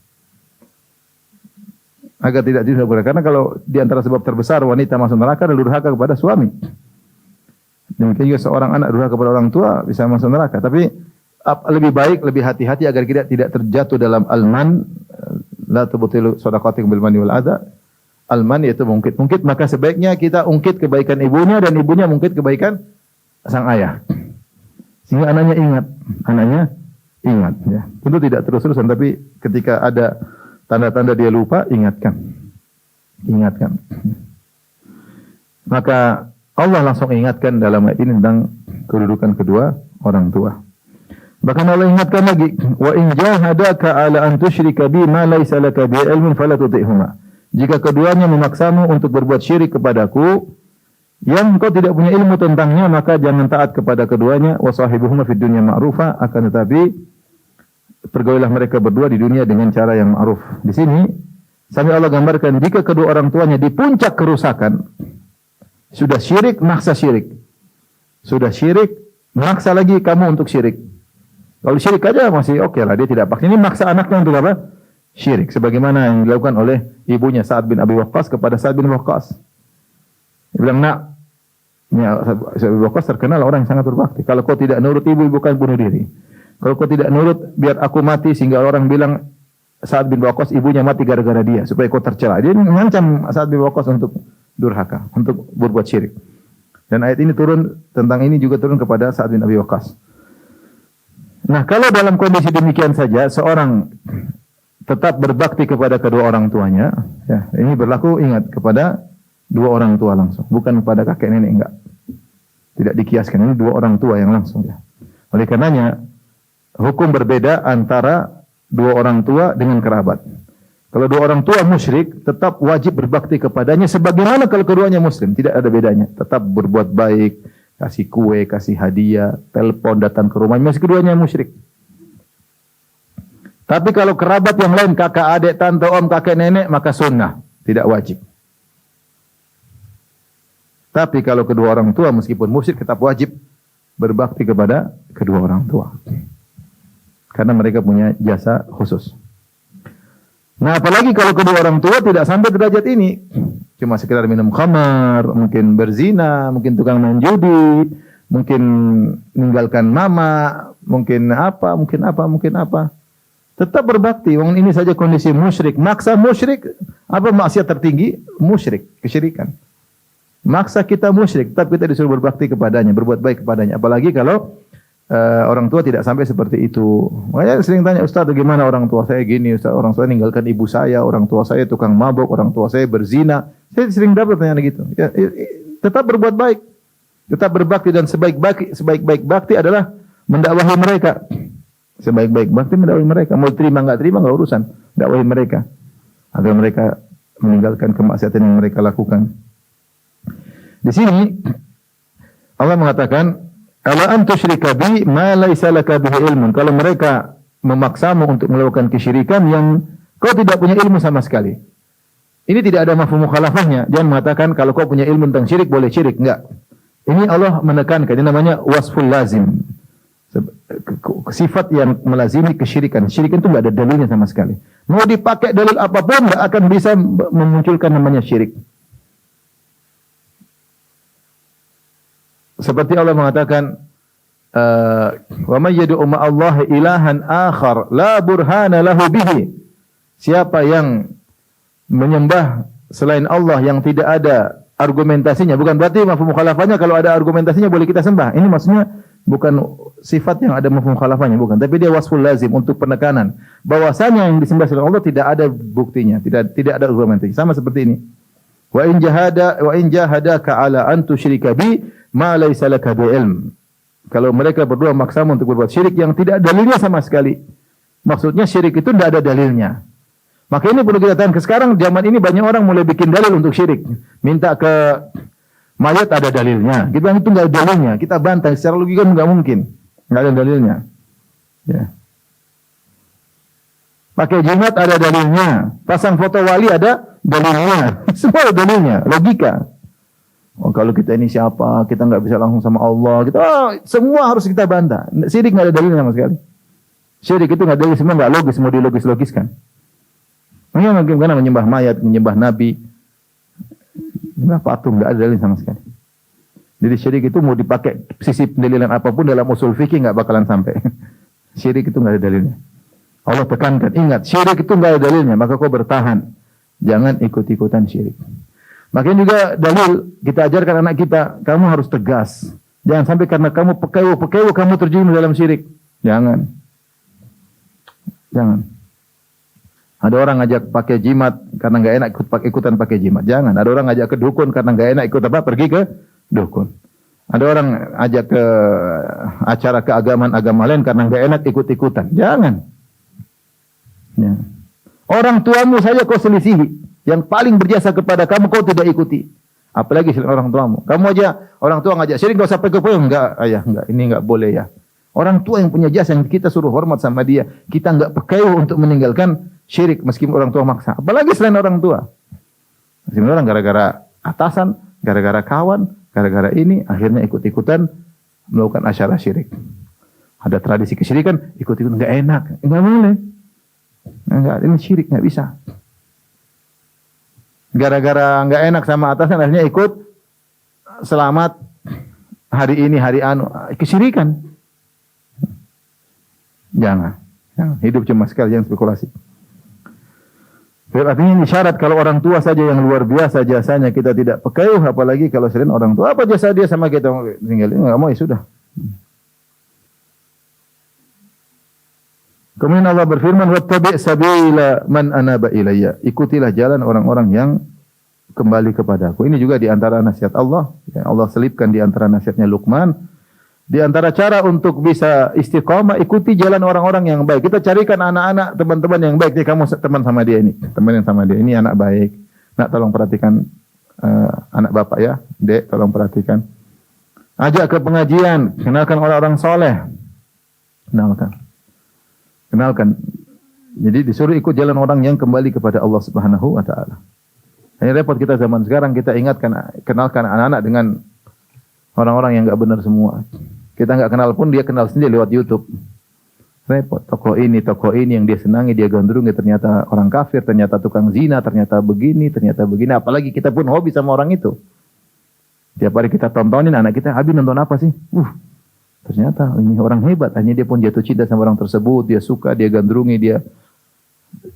Agar tidak terjerumus. Karena kalau di antara sebab terbesar wanita masuk neraka adalah durhaka kepada suami. Demikian juga seorang anak durhaka kepada orang tua bisa masuk neraka. Tapi lebih baik, lebih hati-hati agar kita tidak terjatuh dalam alman. La tubtilu shadaqatikum bil manni wal adha. Alman yaitu mungkit. Maka sebaiknya kita ungkit kebaikan ibunya dan ibunya mungkit kebaikan sang ayah. Sehingga anaknya ingat. Ya. Tentu tidak terus-terusan, tapi ketika ada tanda-tanda dia lupa, ingatkan. Maka Allah langsung ingatkan dalam ayat ini tentang kedudukan kedua orang tua. Bahkan Allah ingatkan lagi, wa in jahadaka ala an tusyrika bi ma laysa laka bi ilmin fala tuti'huma. Jika keduanya memaksamu untuk berbuat syirik kepadaku yang engkau tidak punya ilmu tentangnya, maka jangan taat kepada keduanya. Wa sahibuhuma fid dunya ma'rufa, akan tetapi pergaulilah mereka berdua di dunia dengan cara yang ma'ruf. Di sini sampai Allah gambarkan jika kedua orang tuanya di puncak kerusakan, sudah syirik, maksa syirik. Sudah syirik, maksa lagi kamu untuk syirik. Kalau syirik aja masih oke lah, dia tidak paksa. Ini maksa anaknya untuk apa? Syirik. Sebagaimana yang dilakukan oleh ibunya Sa'ad bin Abi Waqqas kepada Sa'ad bin Waqqas. Dia bilang, nak, Sa'ad bin Waqqas terkenal orang yang sangat berbakti. Kalau kau tidak nurut ibu kan bunuh diri. Kalau kau tidak nurut, biar aku mati sehingga orang bilang Sa'ad bin Waqqas ibunya mati gara-gara dia, supaya kau tercela. Dia mengancam Sa'ad bin Waqqas untuk durhaka, untuk berbuat syirik. Dan ayat ini turun tentang ini juga turun kepada Sa'ad bin Abi Waqqas. Nah, kalau dalam kondisi demikian saja seorang tetap berbakti kepada kedua orang tuanya, ya, ini berlaku ingat kepada dua orang tua langsung, bukan kepada kakek nenek, enggak. Tidak dikiaskan, ini dua orang tua yang langsung, ya. Oleh karenanya hukum berbeda antara dua orang tua dengan kerabat. Kalau dua orang tua musyrik, tetap wajib berbakti kepadanya sebagaimana kalau keduanya muslim, tidak ada bedanya. Tetap berbuat baik, kasih kue, kasih hadiah, telepon, datang ke rumahnya, meski keduanya musyrik. Tapi kalau kerabat yang lain, kakak, adik, tante, om, kakek, nenek, maka sunnah, tidak wajib. Tapi kalau kedua orang tua meskipun musyrik tetap wajib berbakti kepada kedua orang tua. Karena mereka punya jasa khusus. Nah, apalagi kalau kedua orang tua tidak sampai derajat ini. Cuma sekedar minum khamar, mungkin berzina, mungkin tukang main judi, mungkin meninggalkan mama, mungkin apa. Tetap berbakti. Wong ini saja kondisi musyrik. Maksa musyrik, apa maksiat tertinggi? Musyrik, kesyirikan. Maksa kita musyrik, tetap kita disuruh berbakti kepadanya, berbuat baik kepadanya. Apalagi kalau orang tua tidak sampai seperti itu. Makanya sering tanya, Ustaz, bagaimana orang tua saya gini? Ustaz, orang tua ninggalkan ibu saya, orang tua saya tukang mabuk, orang tua saya berzina. Saya sering dapat pertanyaan gitu. Ya, tetap berbuat baik, tetap berbakti, dan sebaik-baik bakti adalah mendakwahi mereka. Sebaik-baik bakti mendakwahi mereka. Mau terima nggak urusan, dakwahi mereka agar mereka meninggalkan kemaksiatan yang mereka lakukan. Di sini Allah mengatakan, ala an tusyrika bi ma laisa laka bihi ilmun. Kalau mereka memaksamu untuk melakukan kesyirikan yang kau tidak punya ilmu sama sekali. Ini tidak ada mafhum mukhalafahnya. Jangan mengatakan kalau kau punya ilmu tentang syirik boleh syirik, enggak. Ini Allah menekankan, ini namanya wasful lazim. Sifat yang melazimi kesyirikan. Syirik itu enggak ada dalilnya sama sekali. Mau dipakai dalil apapun enggak akan bisa memunculkan namanya syirik. Seperti Allah mengatakan, wa may yad'u ma'allahi ilahan akhar la burhana lahu bihi. Siapa yang menyembah selain Allah yang tidak ada argumentasinya, bukan berarti mafhum mukhalafahnya kalau ada argumentasinya boleh kita sembah. Ini maksudnya bukan sifat yang ada mafhum mukhalafahnya, bukan, tapi dia wasful lazim untuk penekanan bahwasanya yang disembah selain Allah tidak ada buktinya, tidak ada argumentasi. Sama seperti ini. Wa in jahadaka ala an tusyrika bi ma laysa laka bi ilm. Kalau mereka berdua maksamu untuk berbuat syirik yang tidak ada dalilnya sama sekali. Maksudnya syirik itu tidak ada dalilnya. Maka ini perlu kita tahan. Sekarang zaman ini banyak orang mulai bikin dalil untuk syirik. Minta ke mayat ada dalilnya. Kita bilang itu nggak ada dalilnya. Kita bantah. Secara logika nggak mungkin. Nggak ada dalilnya. Ya. Pakai jimat ada dalilnya. Pasang foto wali ada dalilnya. Semua ada dalilnya. Logika. Oh, kalau kita ini siapa? Kita nggak bisa langsung sama Allah. Kita, semua harus kita bantah. Syirik nggak ada dalilnya sama sekali. Syirik itu nggak ada dalil, semua nggak logis, mau dilogis-logiskan. Bagaimana menyembah mayat, menyembah nabi, menyembah patung, nggak ada dalil sama sekali. Jadi syirik itu mau dipakai sisi pendalilan apapun dalam usul fikih nggak bakalan sampai. Syirik itu nggak ada dalilnya. Allah tekankan, ingat syirik itu nggak ada dalilnya, maka kau bertahan, jangan ikut-ikutan syirik. Makanya juga dalil kita ajarkan anak kita, kamu harus tegas, jangan sampai karena kamu pekewo kamu terjun dalam syirik, jangan. Ada orang ngajak pakai jimat karena nggak enak ikutan pakai jimat. Jangan. Ada orang ngajak ke dukun karena nggak enak ikut apa? Pergi ke dukun. Ada orang ajak ke acara keagamaan agama lain karena nggak enak ikut-ikutan. Jangan. Ya. Orang tuamu saja kau selisihi. Yang paling berjasa kepada kamu kau tidak ikuti. Apalagi selain orang tuamu. Kamu aja orang tua ngajak syirik nggak usah pegang. Enggak, ayah, enggak. Ini enggak boleh ya. Orang tua yang punya jasa yang kita suruh hormat sama dia. Kita enggak pekeuh untuk meninggalkan syirik meskipun orang tua maksa. Apalagi selain orang tua. Meskipun orang gara-gara atasan, gara-gara kawan, gara-gara ini akhirnya ikut-ikutan melakukan asyara syirik. Ada tradisi kesyirikan, ikut-ikut enggak enak. Enggak boleh. Enggak, ini syirik enggak bisa. Gara-gara enggak enak sama atasan akhirnya ikut selamat hari ini, hari anu, kesyirikan. Jangan. Hidup cuma sekali, jangan spekulasi. Artinya ini syarat kalau orang tua saja yang luar biasa jasanya kita tidak pekeuh, apalagi kalau selain orang tua. Apa jasa dia sama kita? Tinggal enggak mau ya sudah. Kemudian Allah berfirman, "Wattabi' sabila man anaba ilayya." Ikutilah jalan orang-orang yang kembali kepadaku. Ini juga di antara nasihat Allah. Allah selipkan di antara nasihatnya Luqman. Di antara cara untuk bisa istiqamah, ikuti jalan orang-orang yang baik. Kita carikan anak-anak, teman-teman yang baik. Jadi kamu teman sama dia ini. Temenin sama dia. Ini anak baik. Nak, tolong perhatikan anak bapak ya. Dek, tolong perhatikan. Ajak ke pengajian. Kenalkan orang-orang soleh. Kenalkan. Jadi disuruh ikut jalan orang yang kembali kepada Allah Subhanahu wa taala. Hanya repot kita zaman sekarang, kita kenalkan anak-anak dengan orang-orang yang enggak benar semua. Kita enggak kenal pun dia kenal sendiri lewat YouTube. Repot. Tokoh ini yang dia senangi, dia gandrungi, ternyata orang kafir, ternyata tukang zina, ternyata begini. Apalagi kita pun hobi sama orang itu. Tiap hari kita tontonin anak kita, "Abi nonton apa sih?" Ternyata ini orang hebat. Hanya dia pun jatuh cinta sama orang tersebut. Dia suka, dia gandrungi, dia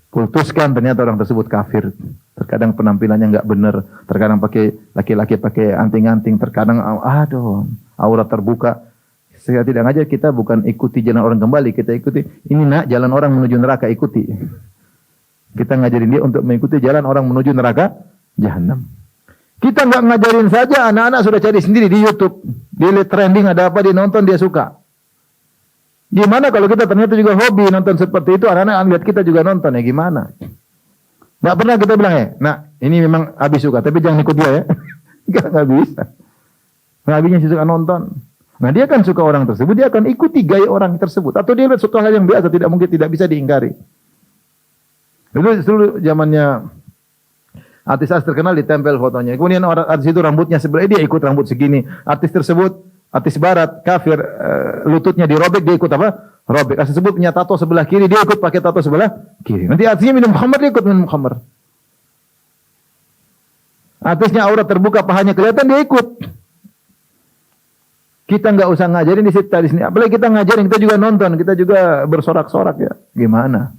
kultuskan. Ternyata orang tersebut kafir. Terkadang penampilannya enggak benar. Terkadang laki-laki pakai anting-anting. Terkadang aurat terbuka. Saya tidak ngajar kita bukan ikuti jalan orang kembali. Kita ikuti, ini nak jalan orang menuju neraka, ikuti. Kita ngajarin dia untuk mengikuti jalan orang menuju neraka jahanam. Kita enggak ngajarin saja, anak-anak sudah cari sendiri di YouTube. Dia lihat trending ada apa, dia nonton, dia suka. Gimana kalau kita ternyata juga hobi nonton seperti itu, anak-anak lihat kita juga nonton, ya gimana? Enggak pernah kita bilang, nah ini memang Abi suka, tapi jangan ikut dia ya. Enggak bisa. Nah, Abinya suka nonton. Nah dia kan suka orang tersebut, dia akan ikuti gaya orang tersebut. Atau dia lihat suatu hal yang biasa, tidak bisa diingkari. Dulu zamannya artis terkenal ditempel fotonya. Kemudian orang artis itu rambutnya sebelah, dia ikut rambut segini. Artis tersebut, artis barat, kafir, lututnya dirobek, dia ikut apa? Robek. Artis tersebut punya tato sebelah kiri, dia ikut pakai tato sebelah kiri. Nanti artisnya minum khamar, dia ikut minum khamar. Artisnya aurat terbuka, pahanya kelihatan, dia ikut. Kita enggak usah ngajarin di sini. Apalagi kita ngajarin, kita juga nonton, kita juga bersorak-sorak ya. Gimana?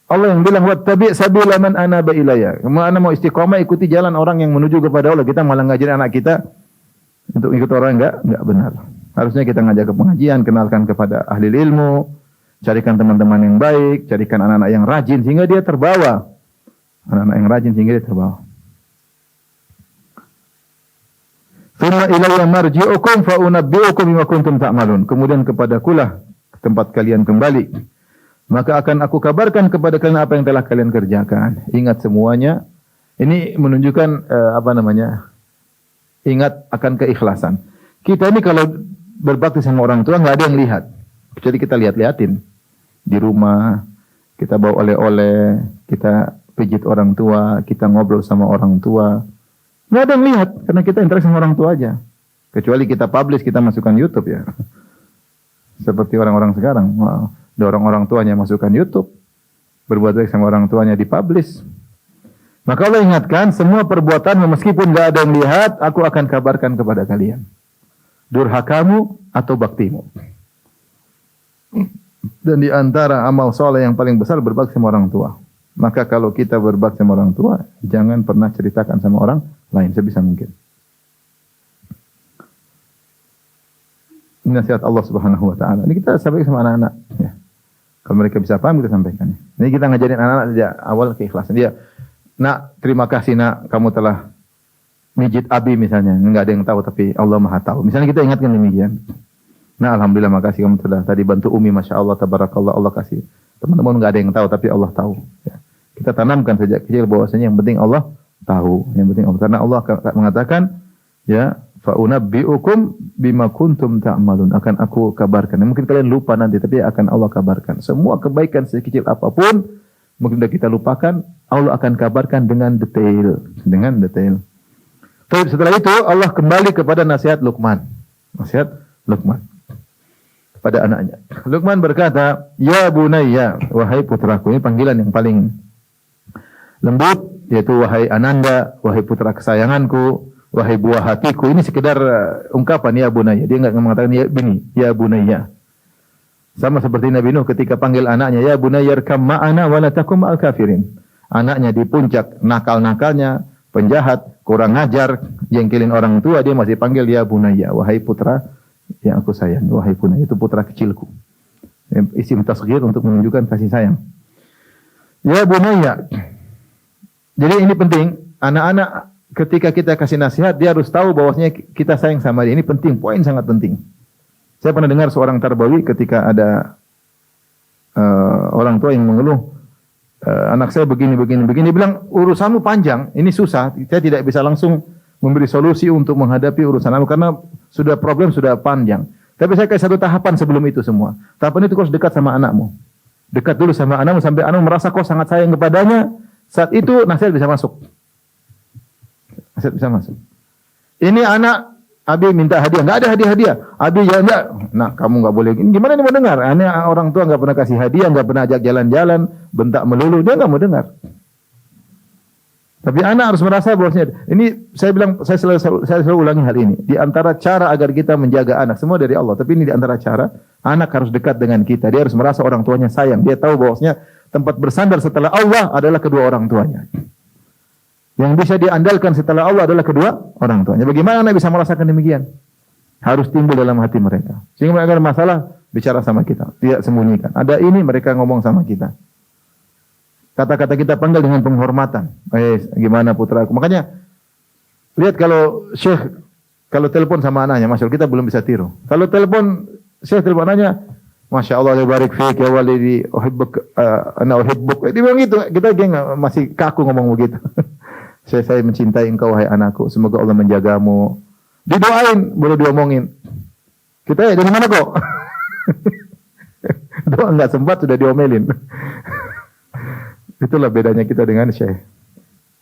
Allah yang bilang, "Wattabi' sabila man anaba ilayya." Kamu mau istiqomah, ikuti jalan orang yang menuju kepada Allah. Kita malah ngajarin anak kita untuk ikut orang enggak benar. Harusnya kita ngajak ke pengajian, kenalkan kepada ahli ilmu, carikan teman-teman yang baik, carikan anak-anak yang rajin sehingga dia terbawa. Anak-anak yang rajin sehingga dia terbawa. Thumma ilayya marji'ukum fa unabbi'ukum bima kuntum ta'malun. Kemudian kepadakulah tempat kalian kembali. Maka akan aku kabarkan kepada kalian apa yang telah kalian kerjakan. Ingat semuanya. Ini menunjukkan ingat akan keikhlasan. Kita ini kalau berbakti sama orang tua enggak ada yang lihat. Jadi kita lihat-liatin di rumah, kita bawa oleh-oleh, kita pijit orang tua, kita ngobrol sama orang tua. Nggak ada yang lihat, karena kita interaksi sama orang tua aja. Kecuali kita publish, kita masukkan YouTube ya. Seperti orang-orang sekarang. Ada orang-orang tuanya masukkan YouTube. Berbuat baik sama orang tuanya dipublish. Maka Allah ingatkan, semua perbuatan meskipun nggak ada yang lihat, aku akan kabarkan kepada kalian. Durhakamu atau baktimu. Dan di antara amal soleh yang paling besar berbakti sama orang tua. Maka kalau kita berbakti sama orang tua, jangan pernah ceritakan sama orang lain sebisa mungkin. Ini nasihat Allah Subhanahu wa taala. Ini kita sampaikan sama anak-anak ya. Kalau mereka bisa paham kita sampaikan. Ini kita ngajarin anak-anak sejak awal keikhlasan dia. Nak, terima kasih nak kamu telah mijit Abi misalnya. Enggak ada yang tahu tapi Allah Maha tahu. Misalnya kita ingatkan demikian. Nah, alhamdulillah makasih kamu telah tadi bantu Umi, masya Allah, tabarakallah, Allah kasih. Teman-teman enggak ada yang tahu tapi Allah tahu. Ya. Kita tanamkan sejak kecil bahwasanya yang penting Allah tahu, yang penting Allah. Karena Allah mengatakan, ya, Fa unabbi'ukum bima kuntum ta'malun. Akan aku kabarkan. Mungkin kalian lupa nanti, tapi akan Allah kabarkan. Semua kebaikan sekecil apapun, mungkin sudah kita lupakan, Allah akan kabarkan dengan detail. Dengan detail. Tapi setelah itu, Allah kembali kepada nasihat Luqman. Nasihat Luqman pada anaknya. Luqman berkata, "Ya bunayya, wahai putraku." Ini panggilan yang paling lembut, yaitu wahai ananda, wahai putra kesayanganku, wahai buah hatiku. Ini sekedar ungkapan ya bunayya. Dia enggak mengatakan ya bini, ya bunayya. Sama seperti Nabi Nuh ketika panggil anaknya, "Ya bunayya arkam ma'ana wa la takum ma'al kafirin." Anaknya di puncak nakal-nakalnya, penjahat, kurang ngajar, jengkelin orang tua, dia masih panggil ya bunayya, wahai putra yang aku sayang, wahai bunayya, itu putra kecilku. Isim tasghir untuk menunjukkan kasih sayang. Ya bunayya. Jadi ini penting, anak-anak ketika kita kasih nasihat, dia harus tahu bahwasanya kita sayang sama dia. Ini penting, poin sangat penting. Saya pernah dengar seorang tarbawi ketika ada orang tua yang mengeluh, anak saya begini. Dia bilang, urusanmu panjang, ini susah, saya tidak bisa langsung memberi solusi untuk menghadapi urusan anak, karena sudah problem, sudah panjang. Tapi saya kasih satu tahapan sebelum itu semua. Tahapan itu kau harus dekat sama anakmu. Dekat dulu sama anakmu, sampai anakmu merasa kau sangat sayang kepadanya. Saat itu nasihat bisa masuk. Nasihat bisa masuk. Ini anak, Abi minta hadiah, enggak ada hadiah-hadiah. Abi ya enggak. Nah, kamu enggak boleh. Gimana dia mau dengar? Ini orang tua enggak pernah kasih hadiah, enggak pernah ajak jalan-jalan, bentak melulu, dia enggak mau dengar. Tapi anak harus merasa bahwasanya ini saya selalu ulangi hal ini. Di antara cara agar kita menjaga anak, semua dari Allah, tapi ini di antara cara anak harus dekat dengan kita. Dia harus merasa orang tuanya sayang. Dia tahu bahwasanya tempat bersandar setelah Allah adalah kedua orang tuanya. Yang bisa diandalkan setelah Allah adalah kedua orang tuanya. Bagaimana anak bisa merasakan demikian? Harus timbul dalam hati mereka. Sehingga mereka ada masalah, bicara sama kita. Tidak sembunyikan. Ada ini, mereka ngomong sama kita. Kata-kata kita panggil dengan penghormatan. Gimana putraku? Makanya, lihat kalau Syekh, kalau telepon sama anaknya, Masya Allah, kita belum bisa tiru. Kalau telepon, Syekh telepon anaknya, Masya Allah, ya barik fiik, ya walidi, ana uhibbuk. Dia bilang gitu, kita masih kaku ngomong begitu. Saya mencintai engkau, wahai anakku. Semoga Allah menjagamu. Didoain, boleh diomongin. Kita dari mana kok? Doa enggak sempat, sudah diomelin. Itulah bedanya kita dengan Syekh.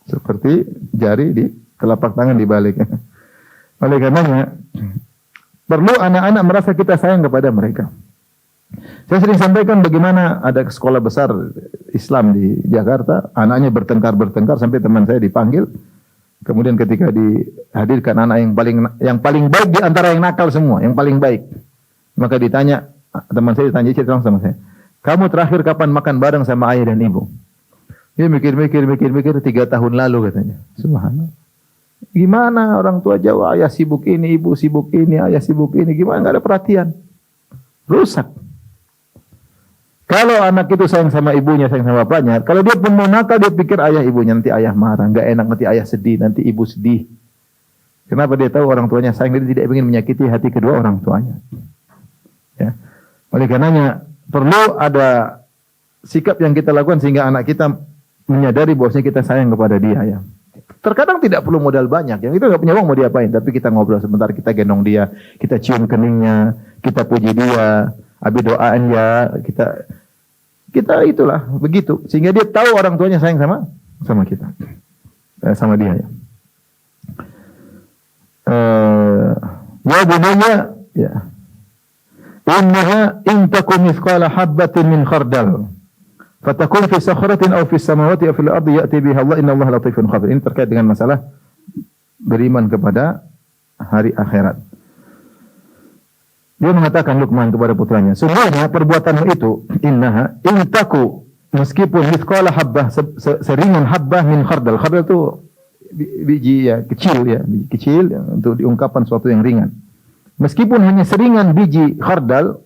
Seperti jari di telapak tangan dibalik. Oleh karenanya, perlu anak-anak merasa kita sayang kepada mereka. Saya sering sampaikan bagaimana ada sekolah besar Islam di Jakarta, anaknya bertengkar sampai teman saya dipanggil. Kemudian ketika dihadirkan anak yang paling baik di antara yang nakal semua, yang paling baik. Maka ditanya, teman saya ditanya cerita sama saya, "Kamu terakhir kapan makan bareng sama ayah dan ibu?" Dia mikir 3 tahun lalu katanya. Subhanallah. Gimana orang tua Jawa, ayah sibuk ini, ibu sibuk ini, ayah sibuk ini, gimana enggak ada perhatian? Rusak. Kalau anak itu sayang sama ibunya, sayang sama bapaknya, kalau dia pun mau nakal, dia pikir ayah ibunya, nanti ayah marah, enggak enak, nanti ayah sedih, nanti ibu sedih. Kenapa dia tahu orang tuanya sayang, dia tidak ingin menyakiti hati kedua orang tuanya. Ya. Oleh karenanya, perlu ada sikap yang kita lakukan sehingga anak kita menyadari bahwasanya kita sayang kepada dia. Ya. Terkadang tidak perlu modal banyak. Yang itu nggak punya uang mau diapain, tapi kita ngobrol sebentar, kita gendong dia, kita cium keningnya, kita puji dia, abi doain ya, kita itulah begitu sehingga dia tahu orang tuanya sayang sama kita, sama dia. Ya. Ya bunayya, ya. Innaha in takum mithqala habbatin min khardal fatakun fi sakhratin aw fi samawati aw fil ardi ya'ti biha Allah innallaha latifun khabir. Ini terkait dengan masalah beriman kepada hari akhirat. Dia mengatakan Luqman kepada putranya, sungguhnya perbuatanmu itu innaha in taku, meskipun mithqala habbah, seringan habbah min khardal. Khardal itu biji ya, kecil ya, biji kecil ya, untuk diungkapkan suatu yang ringan. Meskipun hanya seringan biji khardal,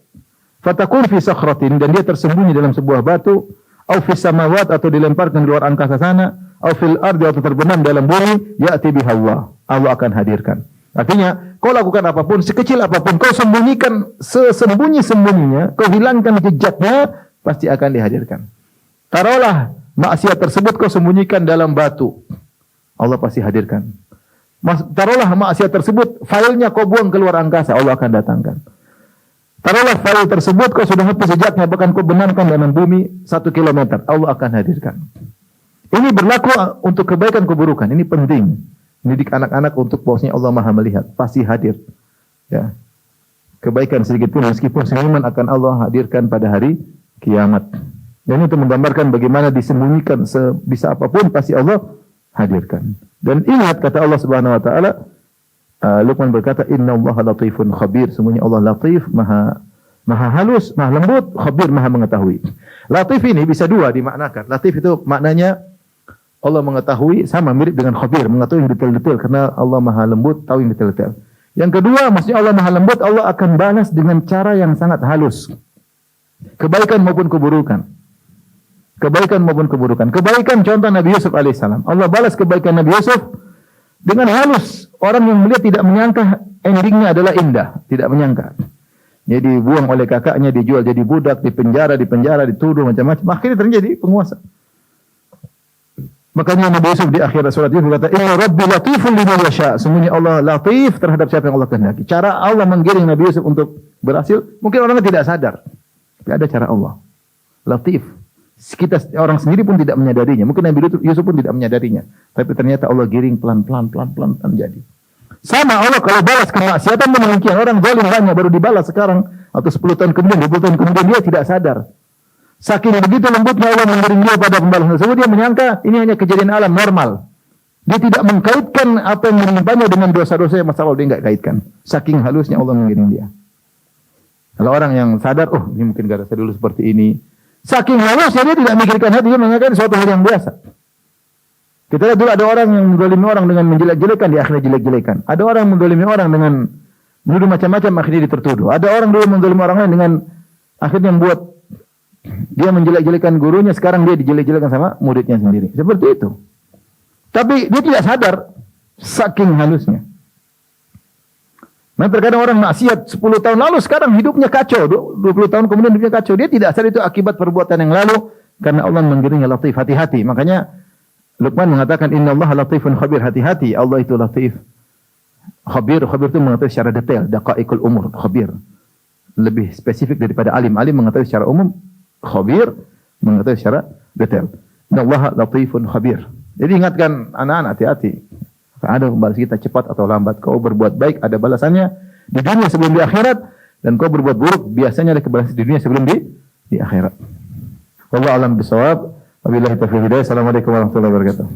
fatakun fi sakhratin, dan dia tersembunyi dalam sebuah batu, au fis samawat, atau dilemparkan di luar angkasa sana, au fil ardi, atau terbenam dalam bumi, ya'ti biha Allah. Allah akan hadirkan. Artinya, kau lakukan apapun, sekecil apapun, kau sembunyikan sesembunyi-sembunyinya, kau hilangkan jejaknya, pasti akan dihadirkan. Taruhlah maksiat tersebut kau sembunyikan dalam batu, Allah pasti hadirkan. Taruhlah maksiat tersebut, filenya kau buang keluar angkasa, Allah akan datangkan. Taruhlah file tersebut kau sudah hapus jejaknya, bahkan kau benamkan dalam bumi 1 kilometer, Allah akan hadirkan. Ini berlaku untuk kebaikan keburukan. Ini penting. Mendidik anak-anak untuk bahwasanya Allah Maha melihat, pasti hadir. Ya. Kebaikan sedikit pun meskipun senyuman akan Allah hadirkan pada hari kiamat. Dan itu menggambarkan bagaimana disembunyikan sebisa apapun pasti Allah hadirkan. Dan ingat kata Allah Subhanahu wa taala, Luqman berkata, "Innallaha latifun khabir." Sungguhnya Allah latif, maha halus, maha lembut, khabir, maha mengetahui. Latif ini bisa dua dimaknakan. Latif itu maknanya Allah mengetahui, sama mirip dengan khabir, mengetahui yang detail-detail karena Allah maha lembut, tahu yang detail-detail. Yang kedua, maksudnya Allah maha lembut, Allah akan balas dengan cara yang sangat halus. Kebaikan maupun keburukan. Kebaikan maupun keburukan. Kebaikan contoh Nabi Yusuf alaihissalam. Allah balas kebaikan Nabi Yusuf dengan halus. Orang yang melihat tidak menyangka endingnya adalah indah. Tidak menyangka. Dia dibuang oleh kakaknya, dijual jadi budak, dipenjara, dituduh macam-macam. Akhirnya terjadi penguasa. Makanya Nabi Yusuf di akhir surat Yusuf berkata, "Inna Rabbi latifun lima yasha." Sungguhnya Allah latif terhadap siapa yang Allah kehendaki. Cara Allah menggiring Nabi Yusuf untuk berhasil, mungkin orangnya tidak sadar. Tapi ada cara Allah. Latif. Kita orang sendiri pun tidak menyadarinya. Mungkin Nabi Yusuf pun tidak menyadarinya. Tapi ternyata Allah giring pelan-pelan jadi. Sama Allah kalau balas kemaksiatan demikian. Orang zalim banyak baru dibalas sekarang atau 10 tahun kemudian, 20 tahun kemudian dia tidak sadar. Saking begitu lembutnya Allah mengiring dia pada pembalasan tersebut, dia menyangka ini hanya kejadian alam normal. Dia tidak mengkaitkan apa yang menimpanya dengan dosa-dosa yang masa lalu, dia enggak kaitkan. Saking halusnya Allah mengiring dia. Kalau orang yang sadar, oh ini mungkin gara-gara dulu seperti ini. Saking halusnya dia tidak memikirkan hati, dia menganggap suatu hal yang biasa. Kita lihat dulu ada orang yang mendolimi orang dengan menjelek-jelekan, di akhirnya jelek-jelekan. Ada orang yang mendolimi orang dengan menuduh macam-macam, akhirnya dia tertuduh. Ada orang dulu mendolimi orang lain dengan akhirnya membuat dia menjelek-jelekan gurunya, sekarang dia dijelek-jelekan sama muridnya sendiri. Seperti itu. Tapi dia tidak sadar, saking halusnya. Nah terkadang orang maksiat 10 tahun lalu, sekarang hidupnya kacau. 20 tahun kemudian hidupnya kacau. Dia tidak sadar itu akibat perbuatan yang lalu, karena Allah mengiringnya latif, hati-hati. Makanya Luqman mengatakan, "Innallaha latifun khabir." Hati-hati, Allah itu latif. Khabir itu mengetahui secara detail. Daqaiqul umur, khabir. Lebih spesifik daripada alim. Alim mengetahui secara umum, khabir mengetahui secara detail. Innallaha latifun khabir. Jadi ingatkan anak-anak, hati-hati. Ada balas kita cepat atau lambat. Kau berbuat baik, ada balasannya di dunia sebelum di akhirat. Dan kau berbuat buruk, biasanya ada kebalasan di dunia sebelum di akhirat. Wallahu a'lam bishawab. Wabillahi taufiq hidayah. Assalamualaikum warahmatullahi wabarakatuh.